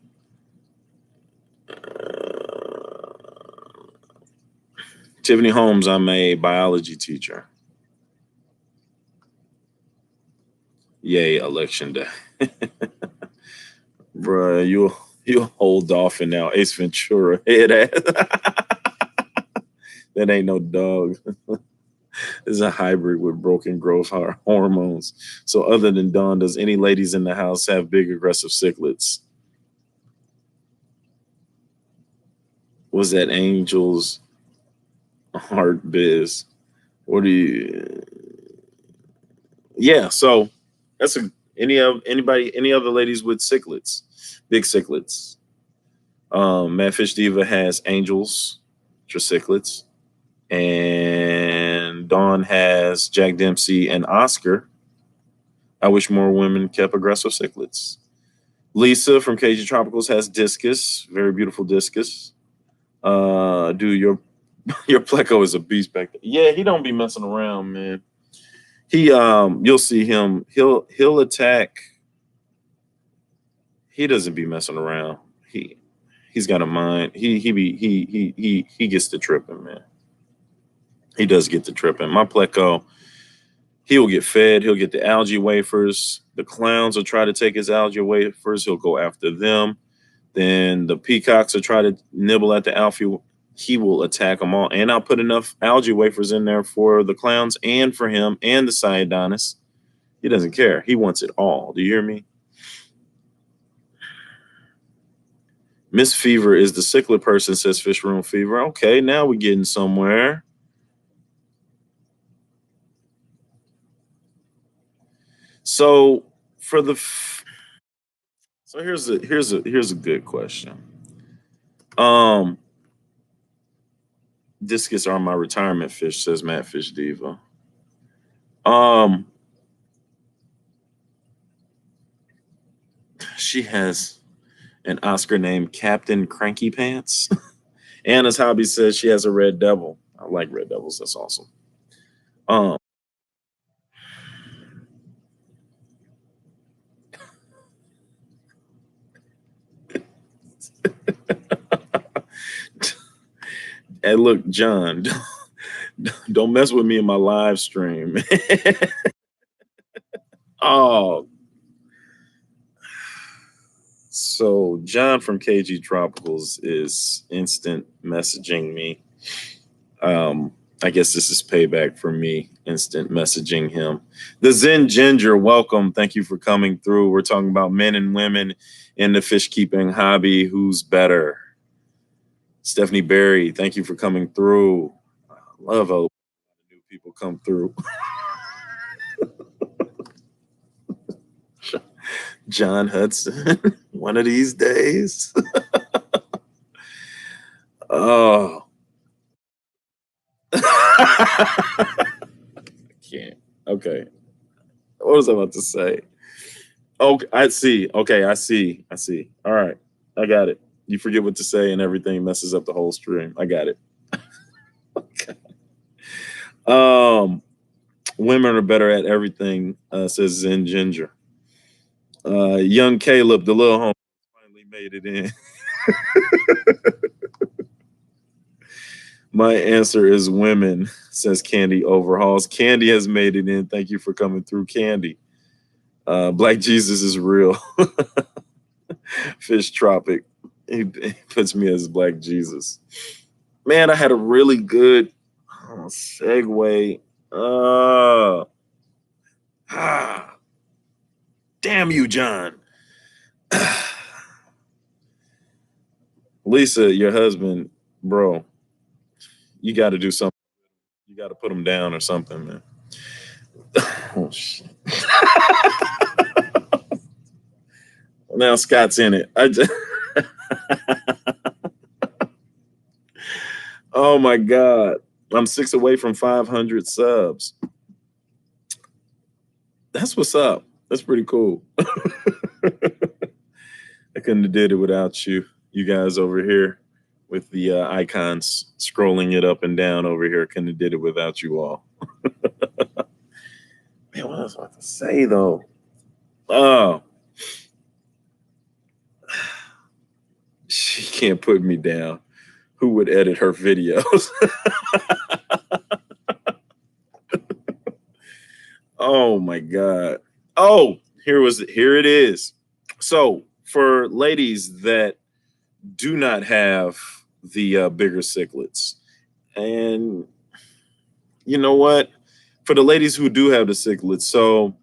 Tiffany Holmes, I'm a biology teacher. Yay, election day. Bruh, you'll hold off and now Ace Ventura head ass. That ain't no dog. It's a hybrid with broken growth hormones. So other than Dawn, does any ladies in the house have big aggressive cichlets? Was that Angel's heart biz? What do you? Yeah, so that's any other ladies with cichlets, big cichlets. Mad Fish Diva has angels, triciclets, and Dawn has Jack Dempsey and Oscar. I wish more women kept aggressive cichlets. Lisa from KG Tropicals has discus, very beautiful discus. Dude, your pleco is a beast back there. Yeah, he don't be messing around, man. He you'll see him. He'll attack. He doesn't be messing around. He's got a mind. He gets to tripping, man. He does get to tripping. My pleco, he will get fed. He'll get the algae wafers. The clowns will try to take his algae wafers. He'll go after them. Then the peacocks will try to nibble at the algae. He will attack them all. And I'll put enough algae wafers in there for the clowns and for him and the Cyadonis. He doesn't care. He wants it all. Do you hear me? Miss Fever is the cichlid person, says Fish Room Fever. Okay, now we're getting somewhere. So for the so here's a good question. Discus are my retirement fish, says Matt Fish Diva. She has an Oscar named Captain Cranky Pants. Anna's hobby says she has a red devil. I like red devils. That's awesome. Hey, look, John, don't mess with me in my live stream. Oh. So John from KG Tropicals is instant messaging me. I guess this is payback for me, instant messaging him. The Zen Ginger, welcome. Thank you for coming through. We're talking about men and women in the fish keeping hobby. Who's better? Stephanie Berry, thank you for coming through. I love how new people come through. John Hudson, one of these days. Oh. I can't. Okay. What was I about to say? Oh, I see. Okay, I see. All right. I got it. You forget what to say and everything messes up the whole stream. I got it. Okay. Women are better at everything, says Zen Ginger. Young Caleb, the little home, finally made it in. My answer is women, says Candy Overhauls. Candy has made it in. Thank you for coming through, Candy. Black Jesus is real. Fish Tropic. He puts me as Black Jesus. Man, I had a really good segue. Damn you, John. Lisa, your husband, bro, you got to do something. You got to put him down or something, man. Oh, shit. Now Scott's in it. Oh my God. I'm 6 away from 500 subs. That's what's up. That's pretty cool. I couldn't have did it without you. You guys over here with the icons scrolling it up and down over here. Couldn't have did it without you all. Man, what was I about to say though? Oh. She can't put me down. Who would edit her videos? Oh my God. Oh, here it is. So for ladies that do not have the bigger cichlids, and you know what? For the ladies who do have the cichlids, so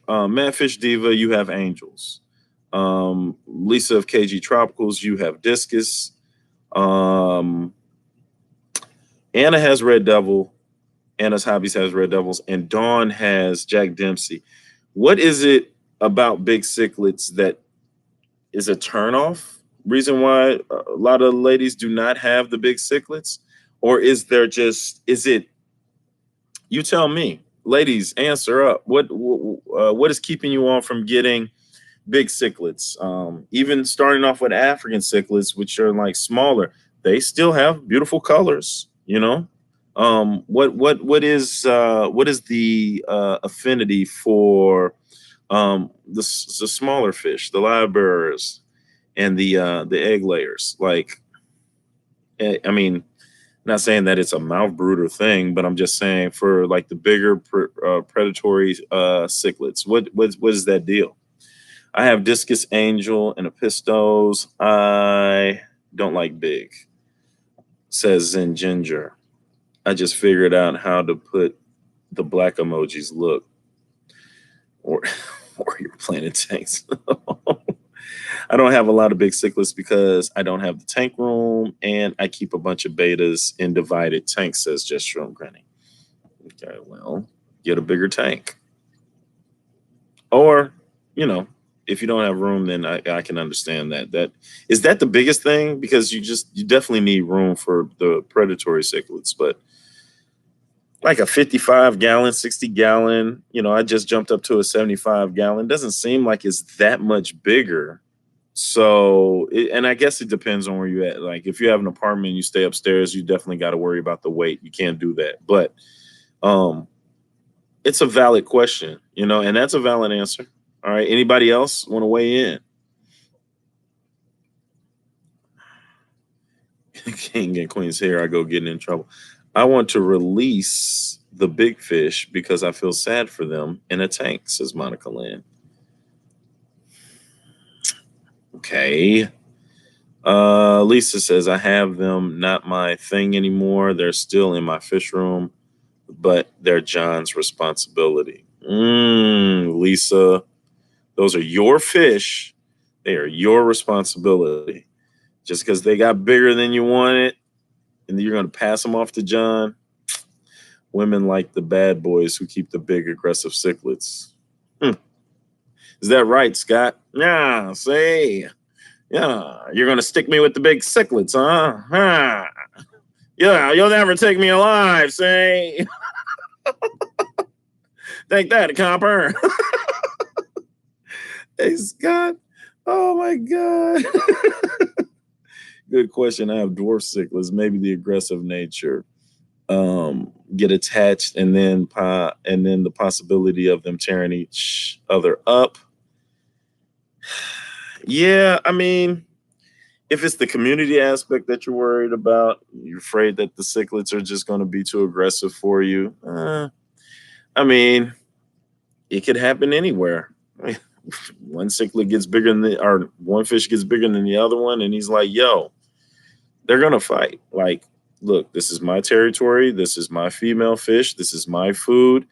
Mad Fish Diva, you have Angels. Lisa of KG Tropicals, you have Discus. Anna has Red Devil. Anna's Hobbies has Red Devils, and Dawn has Jack Dempsey. What is it about big cichlids that is a turnoff? Reason why a lot of ladies do not have the big cichlids? Or is it, you tell me, ladies, answer up. What is keeping you on from getting big cichlids? Even starting off with African cichlids, which are like smaller, they still have beautiful colors, you know? What is the affinity for the smaller fish, the live bearers, and the egg layers? Like, I mean, not saying that it's a mouth brooder thing, but I'm just saying for like the bigger predatory cichlids, what is that deal? I have Discus Angel and Epistos. I don't like big, says Zen Ginger. I just figured out how to put the black emojis look, or you're playing in tanks. I don't have a lot of big cichlids because I don't have the tank room, and I keep a bunch of betas in divided tanks, says Just From Granny. Okay, well, get a bigger tank. Or, you know, if you don't have room, then I can understand that. That is that the biggest thing, because you definitely need room for the predatory cichlids, but like a 55-gallon, 60-gallon, you know, I just jumped up to a 75-gallon. Doesn't seem like it's that much bigger. So, and I guess it depends on where you're at. Like if you have an apartment and you stay upstairs, you definitely got to worry about the weight. You can't do that. But it's a valid question, you know, and that's a valid answer. All right. Anybody else want to weigh in? King and Queen's hair, I go getting in trouble. I want to release the big fish because I feel sad for them in a tank, says Monica Lynn. Okay. Lisa says, I have them, not my thing anymore. They're still in my fish room, but they're John's responsibility. Lisa, those are your fish. They are your responsibility. Just because they got bigger than you wanted, and you're going to pass them off to John. Women like the bad boys who keep the big, aggressive cichlids. Is that right, Scott? Yeah, say. Yeah, you're going to stick me with the big cichlids, huh? Yeah, you'll never take me alive, say. Take that, copper. Hey, Scott. Oh, my God. Good question. I have dwarf cichlids, maybe the aggressive nature. Get attached, and then the possibility of them tearing each other up. Yeah, I mean, if it's the community aspect that you're worried about, you're afraid that the cichlids are just going to be too aggressive for you. I mean, it could happen anywhere. One cichlid gets bigger than or one fish gets bigger than the other one, and he's like, "Yo, they're gonna fight. Like, look, this is my territory. This is my female fish. This is my food."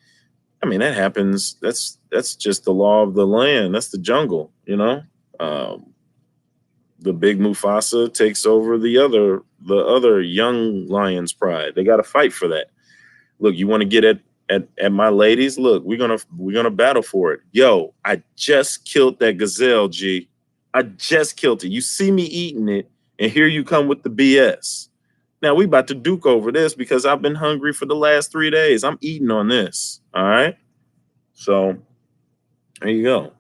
I mean, that happens. That's just the law of the land. That's the jungle, you know. Um, the big Mufasa takes over the other young lion's pride. They got to fight for that. Look, you want to get at my ladies? Look, we're gonna battle for it. Yo, I just killed that gazelle, G. I just killed it. You see me eating it, and here you come with the BS. Now we about to duke over this because I've been hungry for the last 3 days. I'm eating on this. All right. So there you go.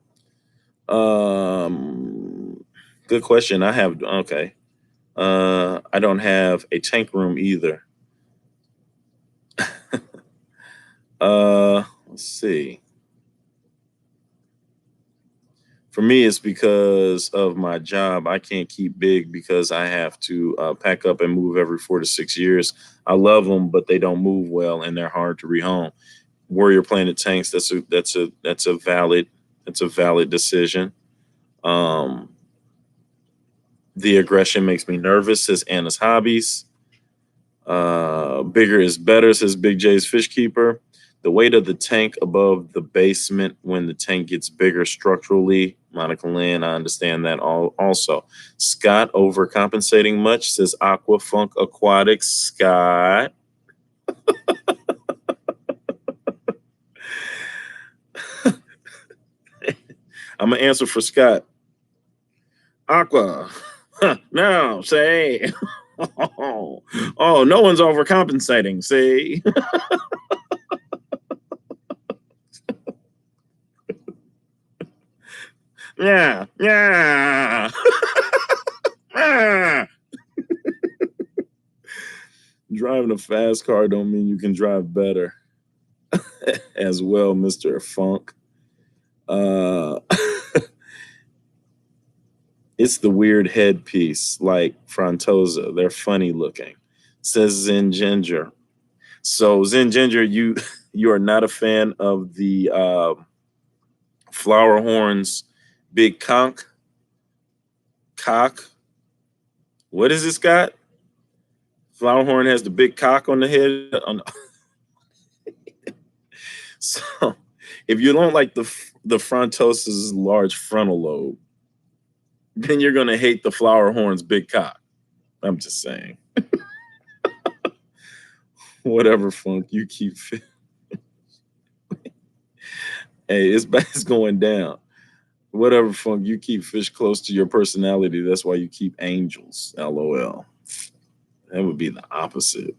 Good question. I have okay. I don't have a tank room either. Let's see. For me, it's because of my job. I can't keep big because I have to pack up and move every 4 to 6 years. I love them, but they don't move well and they're hard to rehome. Warrior Planet tanks. That's a valid decision. Um, the aggression makes me nervous, says Anna's Hobbies. Bigger is better, says Big J's Fish Keeper. The weight of the tank above the basement when the tank gets bigger structurally. Monica Lynn, I understand that also. Scott, overcompensating much, says Aqua Funk Aquatics. Scott. I'm going to answer for Scott. Aqua. No, say. Oh, no one's overcompensating, see? Yeah. Driving a fast car don't mean you can drive better. As well, Mr. Funk. It's the weird headpiece like Frontosa. They're funny looking, says Zen Ginger. So Zen Ginger, you are not a fan of the flower horns big cock. What is this got? Flower horn has the big cock on the head. So if you don't like the Frontosa's large frontal lobe, then you're gonna hate the flower horn's big cock. I'm just saying. Whatever, Funk, you keep. Hey, it's going down. Whatever, Funk, you keep fish close to your personality. That's why you keep angels. LOL. That would be the opposite.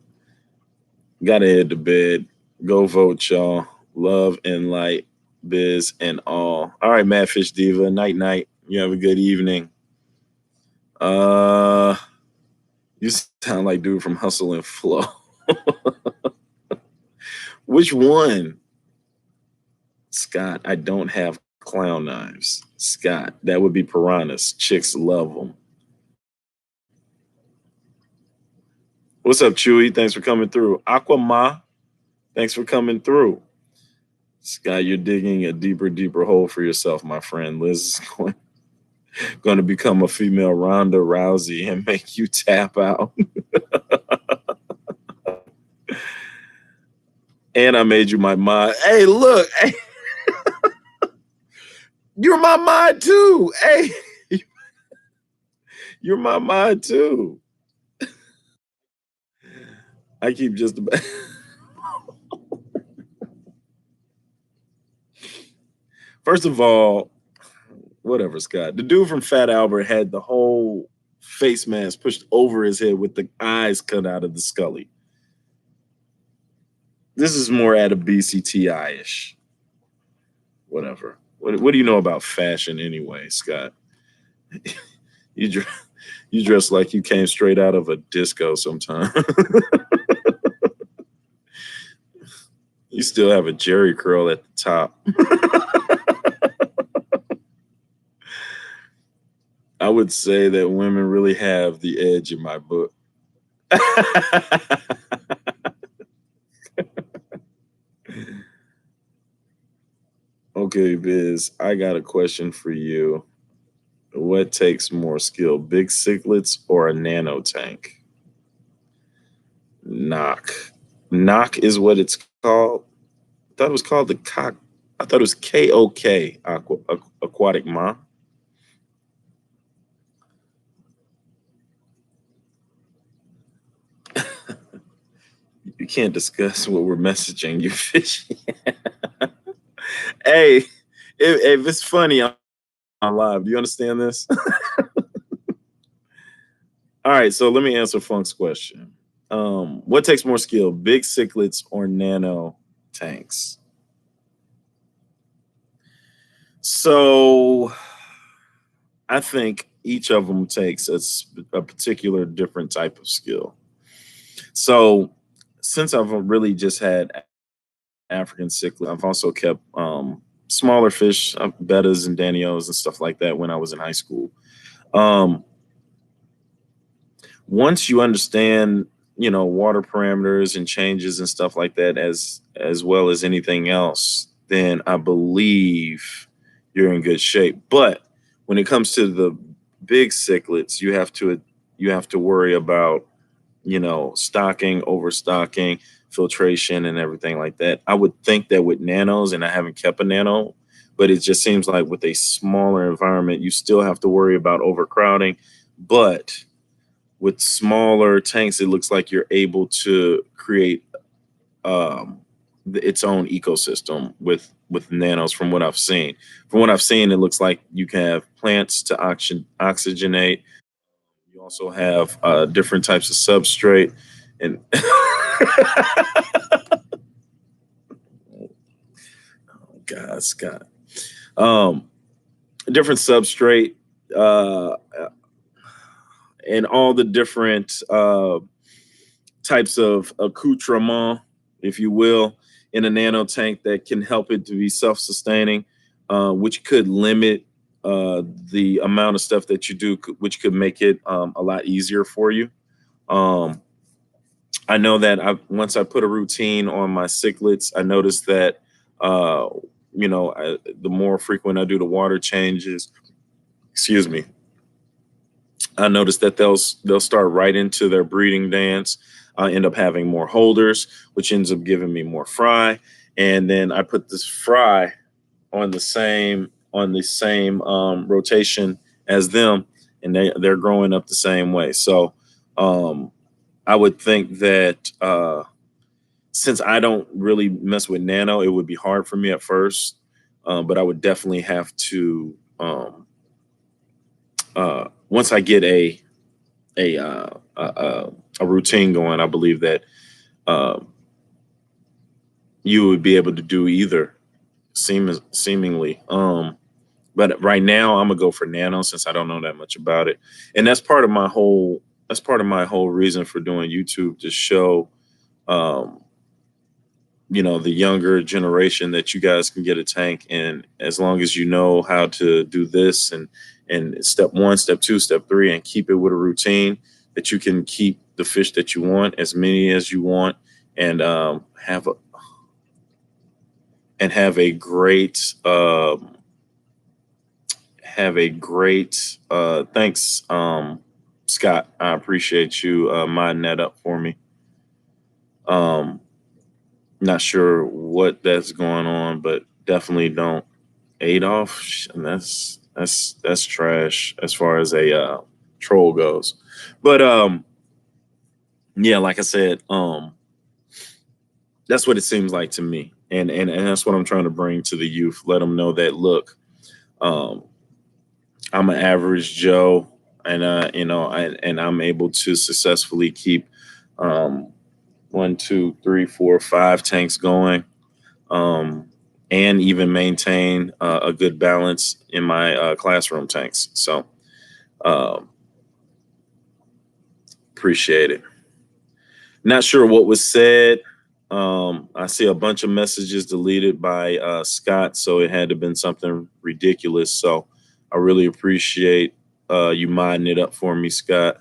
Gotta head to bed. Go vote, y'all. Love and light, biz and all. All right, Mad Fish Diva. Night, night. You have a good evening. You sound like dude from Hustle and Flow. Which one? Scott, I don't have clown knives. Scott, that would be piranhas. Chicks love them. What's up, Chewy? Thanks for coming through. Aquama, thanks for coming through. Scott, you're digging a deeper hole for yourself, my friend. Liz is going to become a female Ronda Rousey and make you tap out. And I made you my mod. Hey, look. Hey. You're my mod too. Hey. You're my mod too. I keep just about. First of all, whatever, Scott. The dude from Fat Albert had the whole face mask pushed over his head with the eyes cut out of the Scully. This is more at a BCTI-ish. Whatever. What do you know about fashion anyway, Scott? You dress like you came straight out of a disco sometime. You still have a Jerry curl at the top. I would say that women really have the edge in my book. Okay, Biz, I got a question for you. What takes more skill, big cichlids or a nano tank? Knock. Knock is what it's called. I thought it was called the cock. I thought it was KOK, aquatic ma. You can't discuss what we're messaging you, fishy. Hey, if it's funny, I'm live. Do you understand this? All right, so let me answer Funk's question. What takes more skill, big cichlids or nano tanks? So I think each of them takes a particular different type of skill. So since I've really just had African cichlid, I've also kept smaller fish, bettas and danios and stuff like that when I was in high school. Um, Once you understand, water parameters and changes and stuff like that, as well as anything else, then I believe you're in good shape. But when it comes to the big cichlids, you have to worry about, stocking, overstocking, filtration, and everything like that. I would think that with nanos, and I haven't kept a nano, but it just seems like with a smaller environment, you still have to worry about overcrowding. But with smaller tanks, it looks like you're able to create its own ecosystem with nanos. From what I've seen, it looks like you can have plants to oxygenate. You also have different types of substrate and oh God, Scott. Um, Different substrate uh, and all the different types of accoutrement, if you will, in a nano tank that can help it to be self-sustaining, which could limit the amount of stuff that you do, which could make it a lot easier for you. Um, I know that once I put a routine on my cichlids, I noticed that uh, the more frequent I do the water changes, excuse me, I noticed that they'll start right into their breeding dance. I end up having more holders, which ends up giving me more fry. And then I put this fry on the same rotation as them, and they're growing up the same way. So um, I would think that since I don't really mess with nano, it would be hard for me at first, but I would definitely have to once I get a uh, a routine going. I believe that um, you would be able to do either, seemingly. But right now, I'm gonna go for nano since I don't know that much about it, and that's part of my whole reason for doing YouTube, to show um, the younger generation that you guys can get a tank, and as long as you know how to do this and step one, step two, step three, and keep it with a routine, that you can keep the fish that you want, as many as you want, and have a great thanks, Scott. I appreciate you modding that up for me. um Not sure what that's going on, but definitely don't. Adolf, and that's trash as far as a troll goes. But yeah, like I said, that's what it seems like to me, and that's what I'm trying to bring to the youth. Let them know that, look, um, I'm an average Joe, and I'm able to successfully keep um, one, two, three, four, five tanks going, um, and even maintain a good balance in my classroom tanks. So um, appreciate it. Not sure what was said. I see a bunch of messages deleted by Scott, so it had to have been something ridiculous. So I really appreciate you modding it up for me, Scott.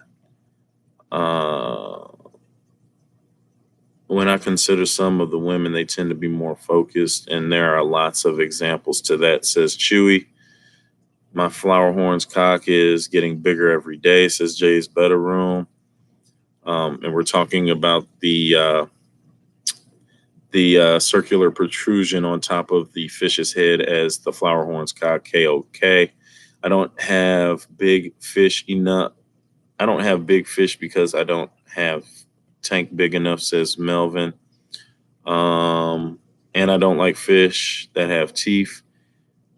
When I consider some of the women, they tend to be more focused, and there are lots of examples to that, says Chewy. My flower horn's cock is getting bigger every day, says Jay's Better Room. And we're talking about the circular protrusion on top of the fish's head as the flower horn's cock, KOK. I don't have big fish enough. I don't have big fish because I don't have tank big enough, says Melvin. And I don't like fish that have teeth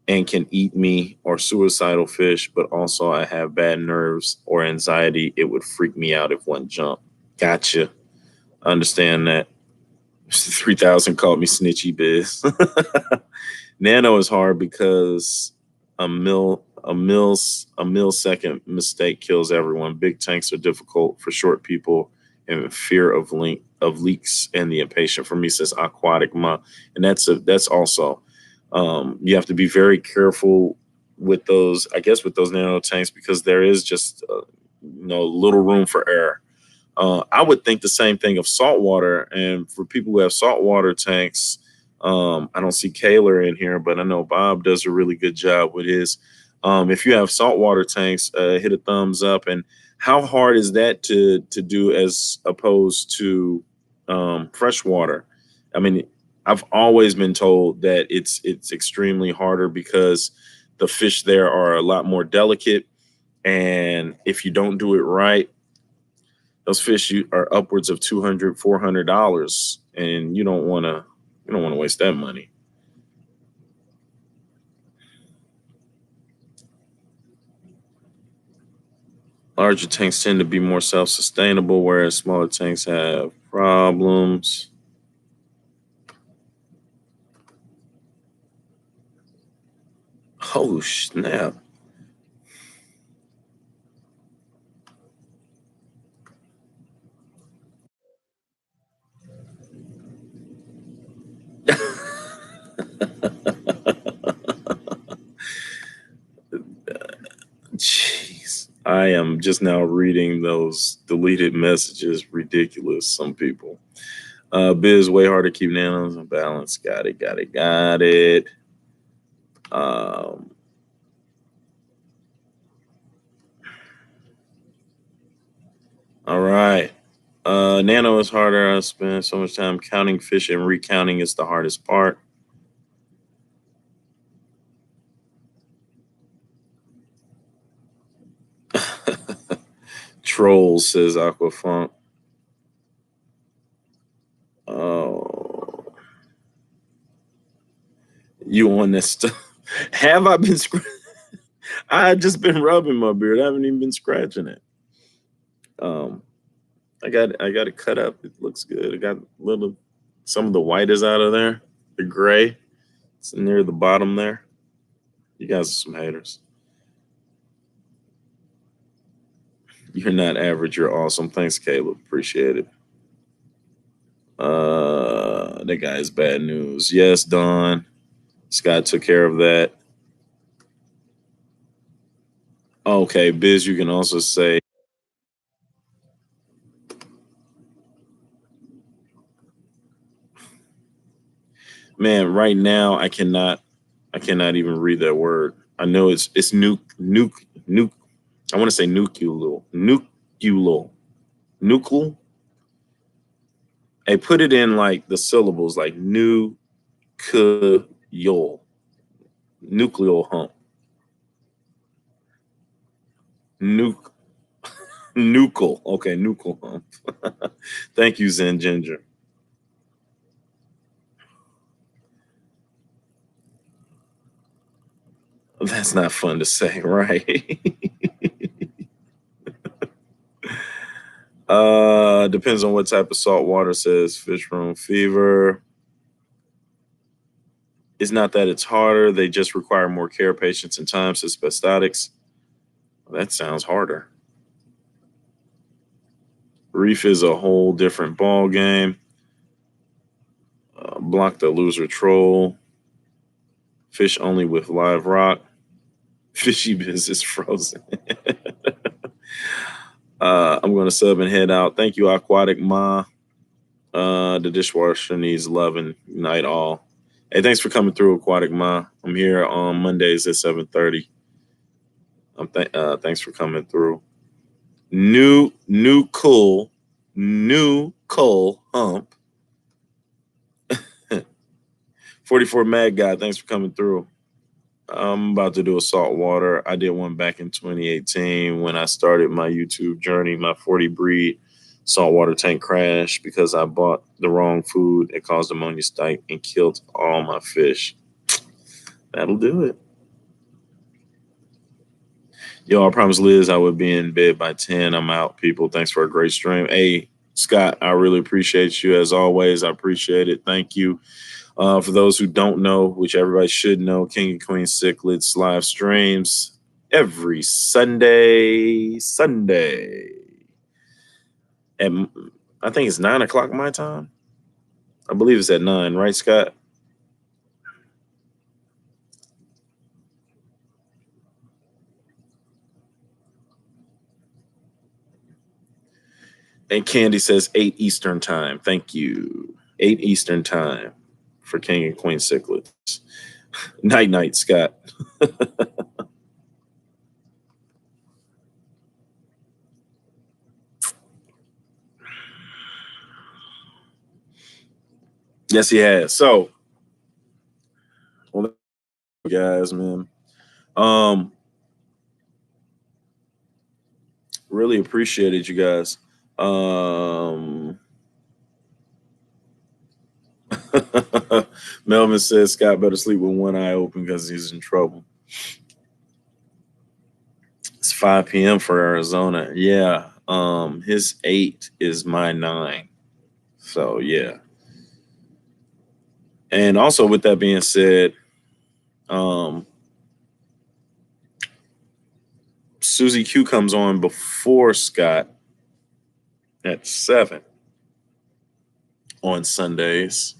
and can eat me, or suicidal fish, but also I have bad nerves or anxiety. It would freak me out if one jumped. Gotcha. I understand that. 3000 called me snitchy biz. Nano is hard because a millisecond mistake kills everyone. Big tanks are difficult for short people and fear of leaks and the impatient. For me, says Aquatic Ma. And that's also you have to be very careful with those, I guess, with those nano tanks, because there is just little room for error. I would think the same thing of saltwater. And for people who have saltwater tanks, I don't see Kaler in here, but I know Bob does a really good job with his. If you have saltwater tanks, hit a thumbs up. And how hard is that to do as opposed to freshwater? I mean, I've always been told that it's extremely harder because the fish there are a lot more delicate. And if you don't do it right, those fish are upwards of $200, $400, and you don't want to waste that money. Larger tanks tend to be more self-sustainable, whereas smaller tanks have problems. Oh, snap. Jeez. I am just now reading those deleted messages. Ridiculous, some people. Biz, way hard to keep nanos in balance. Got it. All right. Nano is harder. I spend so much time counting fish, and recounting is the hardest part. Trolls, says Aquafunk. Oh, you on this stuff? Have I been I've just been rubbing my beard. I haven't even been scratching it. I got it cut up. It looks good. I got some of the white is out of there. The gray, it's near the bottom there. You guys are some haters. You're not average. You're awesome. Thanks, Caleb. Appreciate it. That guy is bad news. Yes, Don. Scott took care of that. Okay, Biz, you can also say, man, right now I cannot even read that word. I know it's nuke. I want to say nucleal. Hey, put it in like the syllables, like nucleal hump. Nucle. Okay, nucle hump. Thank you, Zen Ginger. That's not fun to say, right? Depends on what type of salt water, says Fish Room Fever. It's not that it's harder. They just require more care, patience, and time, says Spastotics. Well, that sounds harder. Reef is a whole different ball game. Block the loser troll. Fish only with live rock. Fishy biz is frozen. I'm going to sub and head out. Thank you, Aquatic Ma. The dishwasher needs loving. Night all. Hey, thanks for coming through, Aquatic Ma. I'm here on Mondays at 7:30. Thanks for coming through. New cool hump. 44 Mad Guy, thanks for coming through. I'm about to do a saltwater. I did one back in 2018 when I started my YouTube journey. My 40 breed saltwater tank crashed because I bought the wrong food. It caused ammonia spike and killed all my fish. That'll do it. Yo, I promised Liz I would be in bed by 10. I'm out, people. Thanks for a great stream. Hey, Scott, I really appreciate you as always. I appreciate it. Thank you. For those who don't know, which everybody should know, King and Queen Cichlids live streams every Sunday. And I think it's 9 o'clock my time. I believe it's at 9, right, Scott? And Candy says 8 Eastern time. Thank you. 8 Eastern time for King and Queen Cichlids. Night, Scott. Yes, he has. So, well, guys, man. Really appreciated you guys. Melvin says Scott better sleep with one eye open because he's in trouble. It's 5 p.m. for Arizona. Yeah. His 8 is my 9. So yeah. And also with that being said, Susie Q comes on before Scott at 7 on Sundays.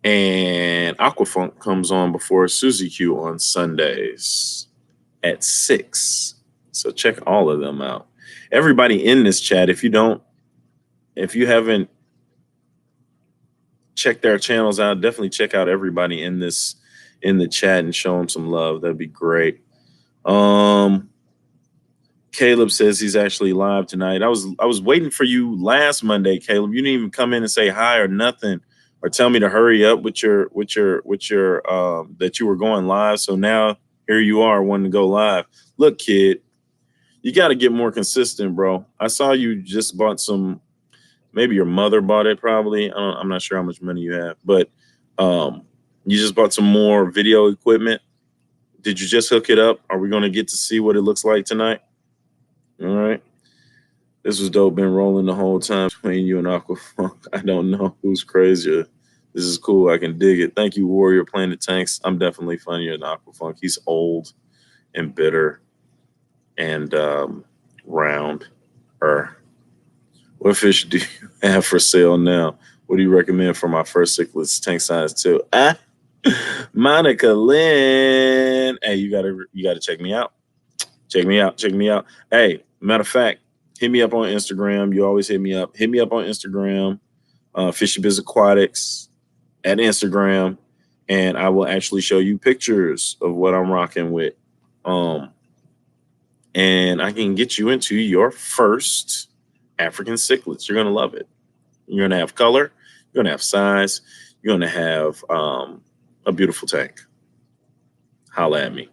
And Aquafunk comes on before Susie Q on Sundays at 6. So check all of them out. Everybody in this chat, if you haven't checked their channels out, definitely check out everybody in the chat and show them some love. That'd be great. Caleb says he's actually live tonight. I was waiting for you last Monday, Caleb. You didn't even come in and say hi or nothing, or tell me to hurry up with your that you were going live. So now here you are wanting to go live. Look, kid, you got to get more consistent, bro. I saw you just bought some. Maybe your mother bought it, probably. I'm not sure how much money you have, but you just bought some more video equipment. Did you just hook it up? Are we going to get to see what it looks like tonight? All right. This was dope. Been rolling the whole time between you and Aquafunk. I don't know who's crazier. This is cool. I can dig it. Thank you, Warrior Planet Tanks. I'm definitely funnier than Aquafunk. He's old and bitter and round. What fish do you have for sale now? What do you recommend for my first cichlids tank size too? Monica Lynn. Hey, you gotta check me out. Check me out. Hey, matter of fact, hit me up on Instagram. You always hit me up. Hit me up on Instagram, Fishy Biz Aquatics at Instagram, and I will actually show you pictures of what I'm rocking with. And I can get you into your first African cichlids. You're gonna love it. You're gonna have color. You're gonna have size. You're gonna have a beautiful tank. Holla at me.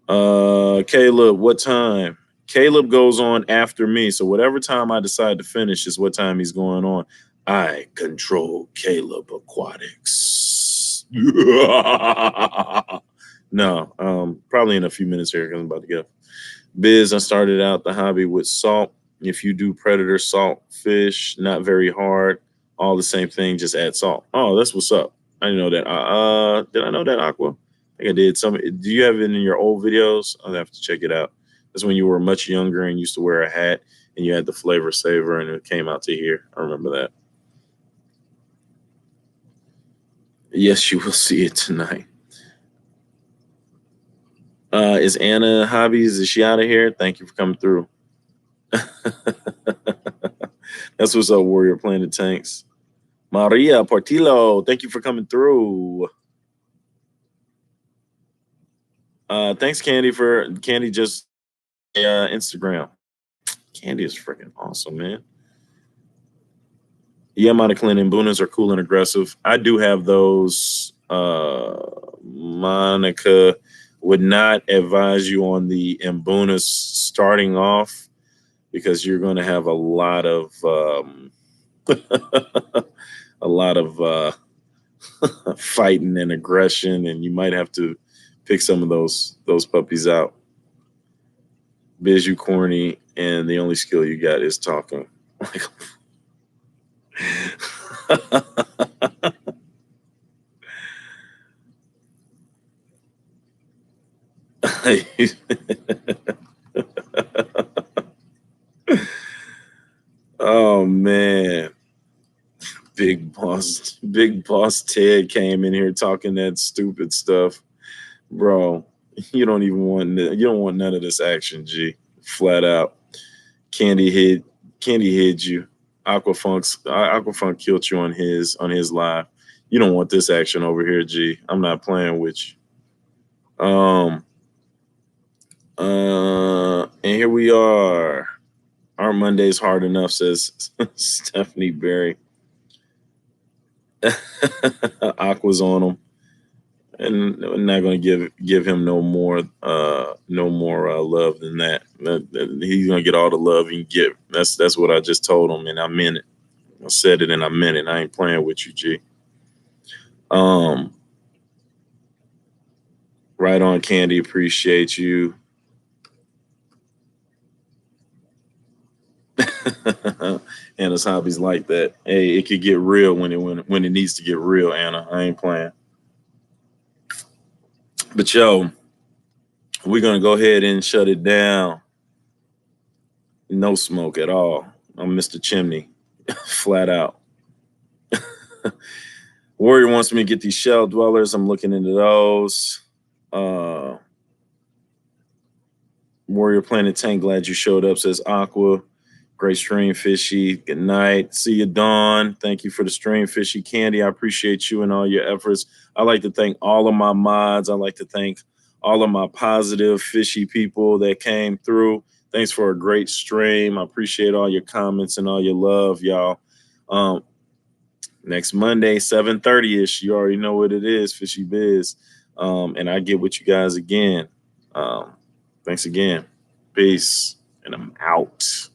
Caleb, what time? Caleb goes on after me. So whatever time I decide to finish is what time he's going on. I control Caleb Aquatics. No, probably in a few minutes here because I'm about to go. Biz, I started out the hobby with salt. If you do predator salt fish, not very hard, all the same thing, just add salt. Oh, that's what's up. I didn't know that. Did I know that, Aqua? I think I did. Do you have it in your old videos? I'll have to check it out. That's when you were much younger and used to wear a hat and you had the flavor saver and it came out to here. I remember that. Yes, you will see it tonight. Is Anna Hobbies? Is she out of here? Thank you for coming through. That's what's up, Warrior Planet Tanks. Maria Portillo, thank you for coming through. Thanks, Candy, for Candy just Instagram. Candy is freaking awesome, man. Yeah, Monoclin and Bunas are cool and aggressive. I do have those. Monica would not advise you on the Mbunas starting off because you're going to have a lot of fighting and aggression, and you might have to pick some of those puppies out. Biz, you corny, and the only skill you got is talking. Oh man, Big Boss Ted came in here talking that stupid stuff, bro. You don't want none of this action, G. Flat out. Candy hid you. Aquafunk killed you on his live. You don't want this action over here, G. I'm not playing with you. And here we are. Aren't Mondays hard enough, says Stephanie Berry. Aqua's on him. And we're not going to give him no more love than that. He's going to get all the love he can get. That's what I just told him, and I meant it. I said it and I meant it. I ain't playing with you, G. Right on, Candy. Appreciate you. Anna's hobbies like that. Hey, it could get real when it needs to get real, Anna. I ain't playing. But yo, we're gonna go ahead and shut it down. No smoke at all. I'm Mr. Chimney, flat out. Warrior wants me to get these shell dwellers. I'm looking into those. Warrior Planet Tank, glad you showed up, says Aqua. Great stream, Fishy. Good night. See you, Dawn. Thank you for the stream, Fishy. Candy, I appreciate you and all your efforts. I like to thank all of my mods. I like to thank all of my positive, fishy people that came through. Thanks for a great stream. I appreciate all your comments and all your love, y'all. Next Monday, 7:30-ish. You already know what it is, Fishy Biz. And I get with you guys again. Thanks again. Peace. And I'm out.